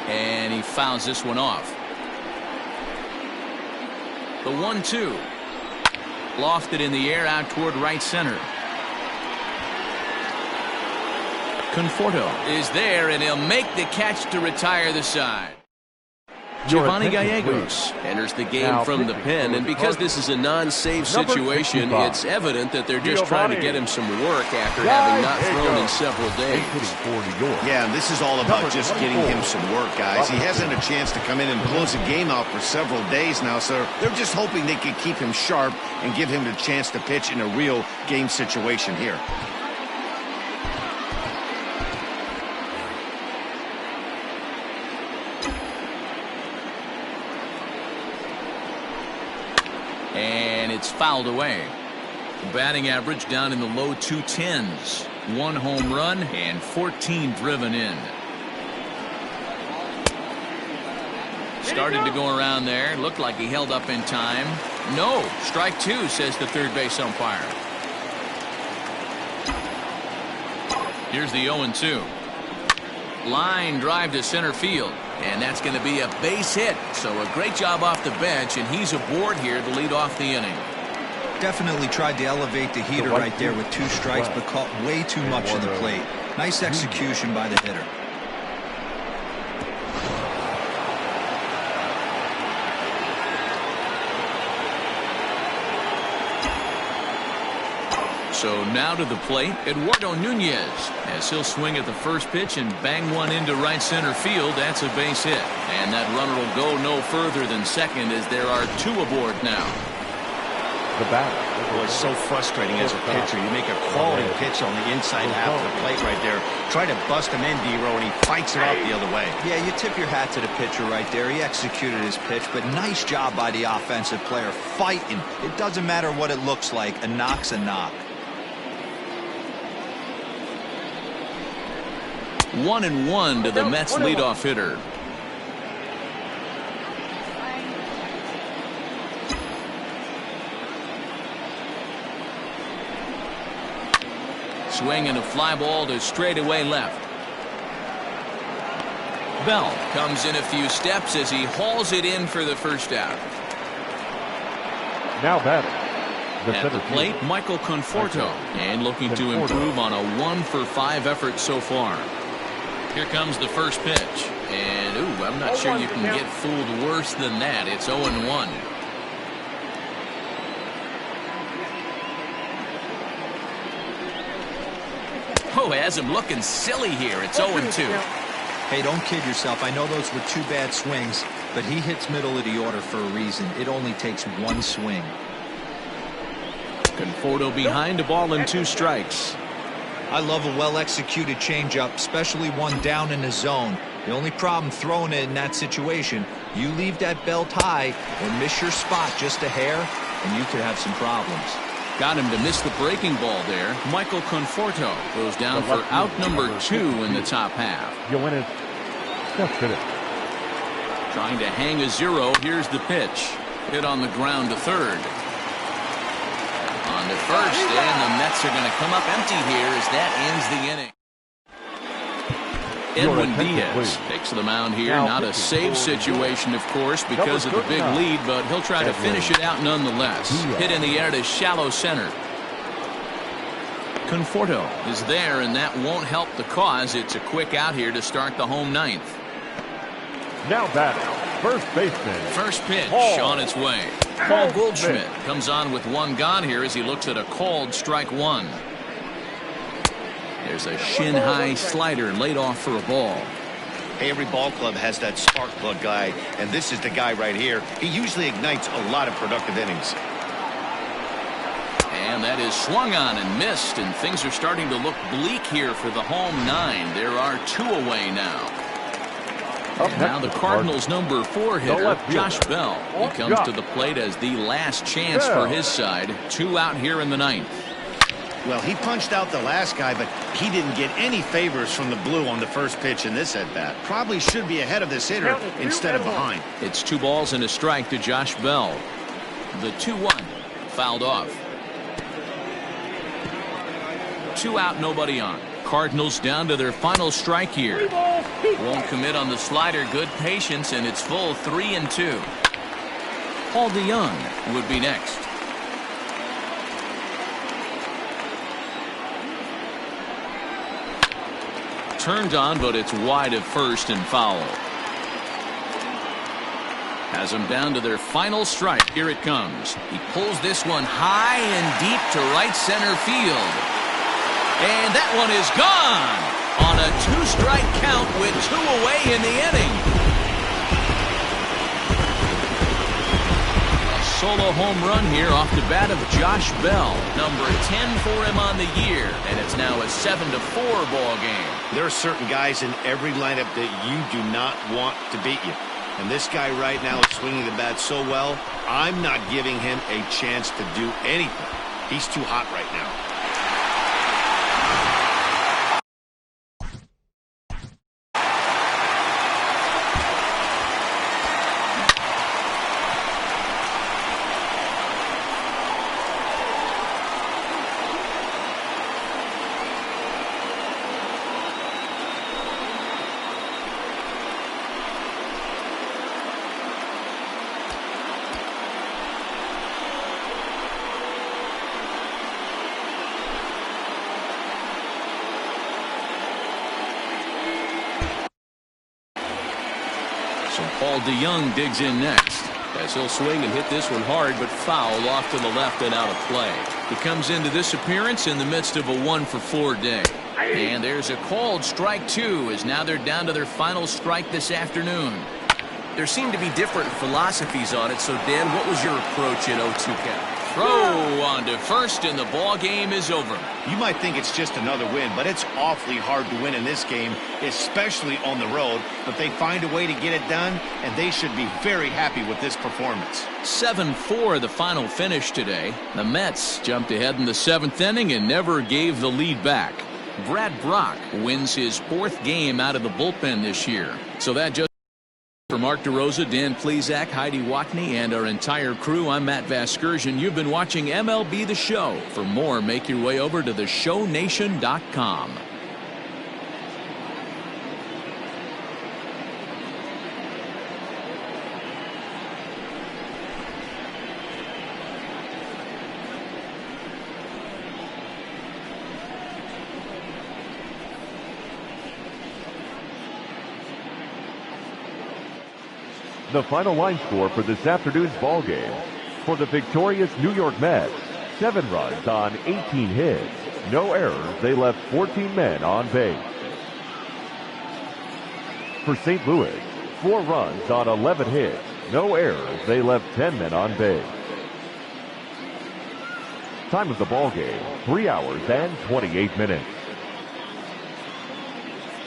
A: And he fouls this one off. The 1-2. Lofted in the air out toward right center. Conforto is there, and he'll make the catch to retire the side. Giovanni Gallegos enters the game from the pen, and because this is a non-save situation, it's evident that they're just trying to get him some work after having not thrown in several days.
B: Yeah, and this is all about just getting him some work, guys. He hasn't a chance to come in and close the game out for several days now, so they're just hoping they can keep him sharp and give him the chance to pitch in a real game situation here.
A: And it's fouled away. Batting average down in the low 210s. 1 home run and 14 driven in. Started to go around there. Looked like he held up in time. No. Strike 2, says the third base umpire. Here's the 0-2. Line drive to center field. And that's going to be a base hit. So a great job off the bench, and he's aboard here to lead off the inning.
D: Definitely tried to elevate the heater right there with 2 strikes, but caught way too much in the plate. Nice execution by the hitter.
A: So now to the plate, Eduardo Nunez, as he'll swing at the first pitch and bang one into right center field. That's a base hit. And that runner will go no further than second as there are two aboard now.
C: The batter.
B: Boy, it's so frustrating as a pitcher. You make a quality pitch on the inside half of the plate right there. Try to bust him in, D-Row, and he fights it out the other way.
D: Yeah, you tip your hat to the pitcher right there. He executed his pitch, but nice job by the offensive player fighting. It doesn't matter what it looks like. A knock's a knock.
A: 1-1 to the Mets leadoff hitter. Swing and a fly ball to straightaway left. Bell comes in a few steps as he hauls it in for the first out.
C: Now batting.
A: At the plate, Michael Conforto, and looking to improve on a 1-for-5 effort so far. Here comes the first pitch. And, ooh, I'm not sure you can get fooled worse than that. It's 0-1. Oh, has him looking silly here. It's 0-2.
D: Hey, don't kid yourself. I know those were two bad swings, but he hits middle of the order for a reason. It only takes one swing.
A: Conforto behind, a ball and 2 strikes.
D: I love a well-executed changeup, especially one down in the zone. The only problem throwing it in that situation, you leave that belt high or miss your spot just a hair, and you could have some problems.
A: Got him to miss the breaking ball there. Michael Conforto goes down for out number 2 in the top half.
C: Yoenis Cespedes.
A: Trying to hang a 0. Here's the pitch. Hit on the ground to third. On to first, and the Mets are going to come up empty here as that ends the inning. Edwin Diaz takes the mound here. Not a save situation, of course, because of the big lead, but he'll try to finish it out nonetheless. Hit in the air to shallow center. Conforto is there, and that won't help the cause. It's a quick out here to start the home ninth.
C: Now batting. First baseman.
A: First pitch on its way. Paul Goldschmidt comes on with one gone here as he looks at a called strike 1. There's a shin-high slider laid off for a ball.
B: Hey, every ball club has that spark plug guy, and this is the guy right here. He usually ignites a lot of productive innings.
A: And that is swung on and missed, and things are starting to look bleak here for the home 9. There are 2 away now. And now the Cardinals' number 4 hitter, Josh Bell. He comes to the plate as the last chance for his side. 2 out here in the 9th.
B: Well, he punched out the last guy, but he didn't get any favors from the blue on the first pitch in this at-bat. Probably should be ahead of this hitter instead of behind.
A: It's 2 balls and a strike to Josh Bell. The 2-1 fouled off. 2 out, nobody on. Cardinals down to their final strike here. Won't commit on the slider. Good patience, and it's full 3-2. Paul DeYoung would be next. Turned on, but it's wide of first and foul. Has them down to their final strike. Here it comes. He pulls this one high and deep to right center field. And that one is gone on a 2-strike count with 2 away in the inning. A solo home run here off the bat of Josh Bell. Number 10 for him on the year. And it's now a 7-4 ball game.
B: There are certain guys in every lineup that you do not want to beat you. And this guy right now is swinging the bat so well, I'm not giving him a chance to do anything. He's too hot right now.
A: So Paul DeYoung digs in next.
G: as he'll swing and hit this one hard, but foul off to the left and out of play.
A: He comes into this appearance in the midst of a 1-for-4 day. And there's a called strike 2, as now they're down to their final strike this afternoon.
G: There seem to be different philosophies on it, so Dan, what was your approach in 0-2 count?
A: Throw on to first, and the ball game is over.
B: You might think it's just another win, but it's awfully hard to win in this game, especially on the road. But they find a way to get it done, and they should be very happy with this performance.
A: 7-4 the final finish today. The Mets jumped ahead in the 7th inning and never gave the lead back. Brad Brock wins his 4th game out of the bullpen this year. So that just for Mark DeRosa, Dan Plesac, Heidi Watney, and our entire crew, I'm Matt Vasgersian. You've been watching MLB The Show. For more, make your way over to theshownation.com.
C: The final line score for this afternoon's ball game. For the victorious New York Mets, 7 runs on 18 hits. No errors. They left 14 men on base. For St. Louis, 4 runs on 11 hits. No errors. They left 10 men on base. Time of the ball game, 3 hours and 28 minutes.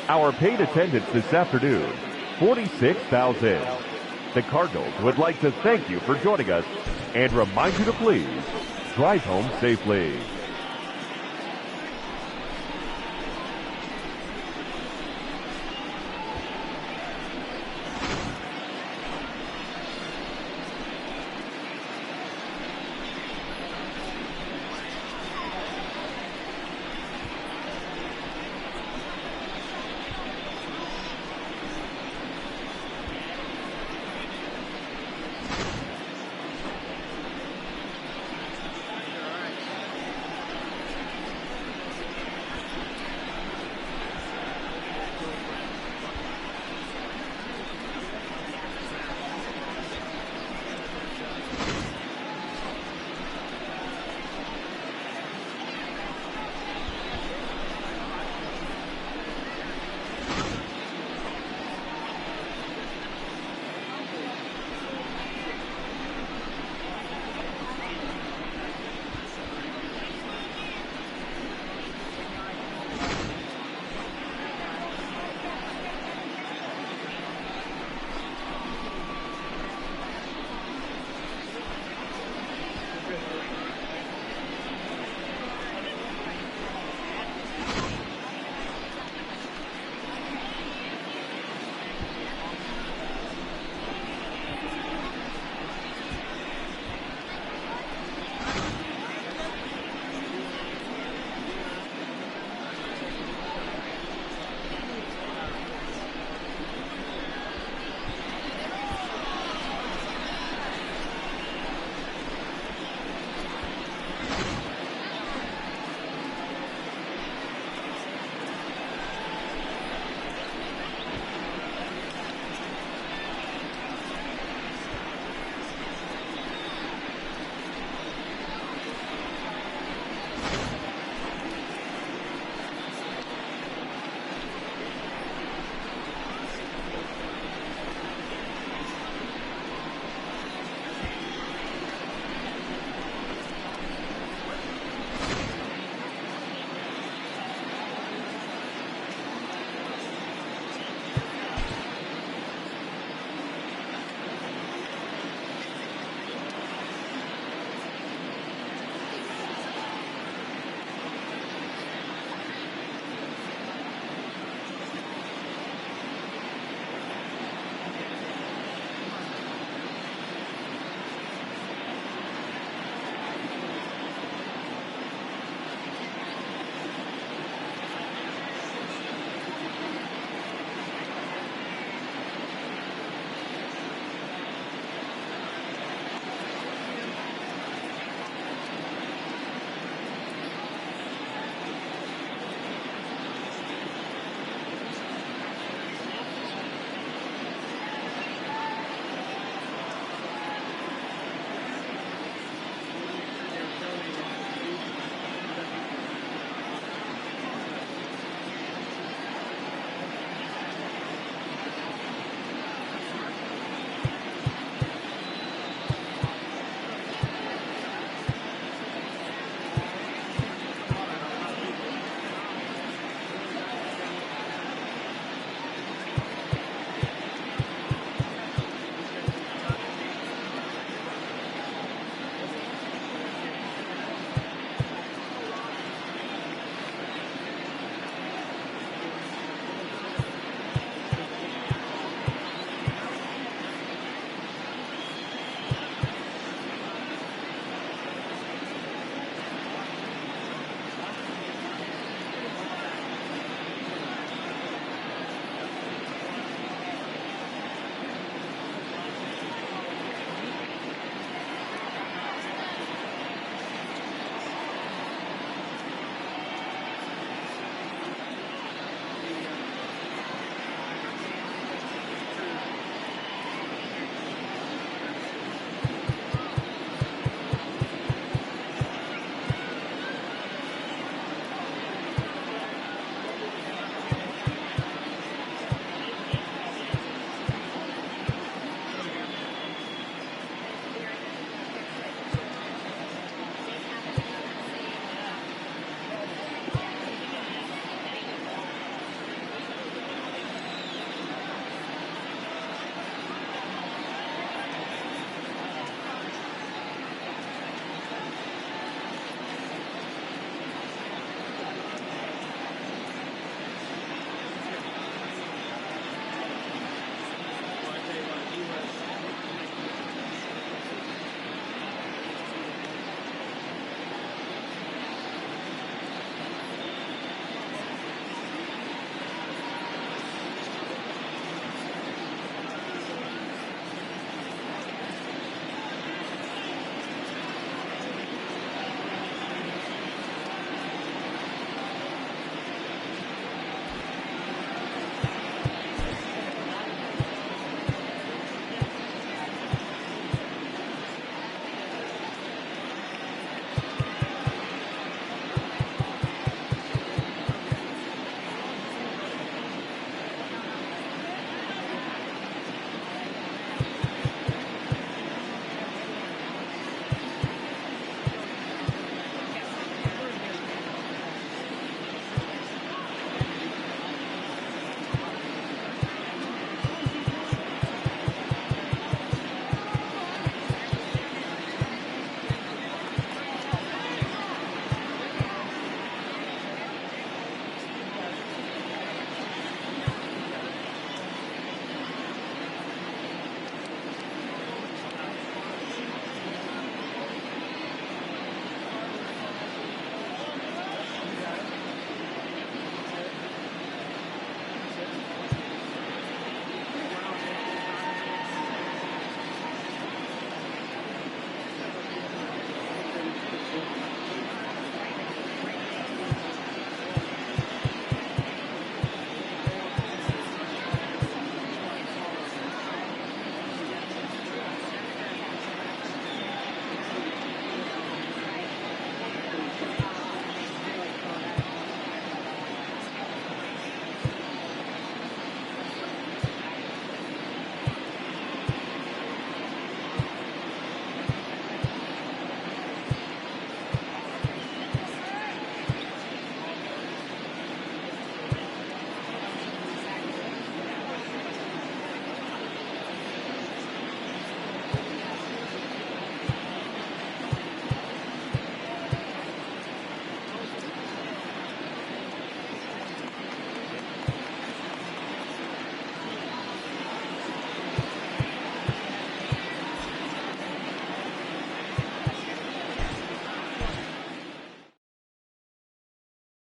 C: Our paid attendance this afternoon, 46,000. The Cardinals would like to thank you for joining us and remind you to please drive home safely.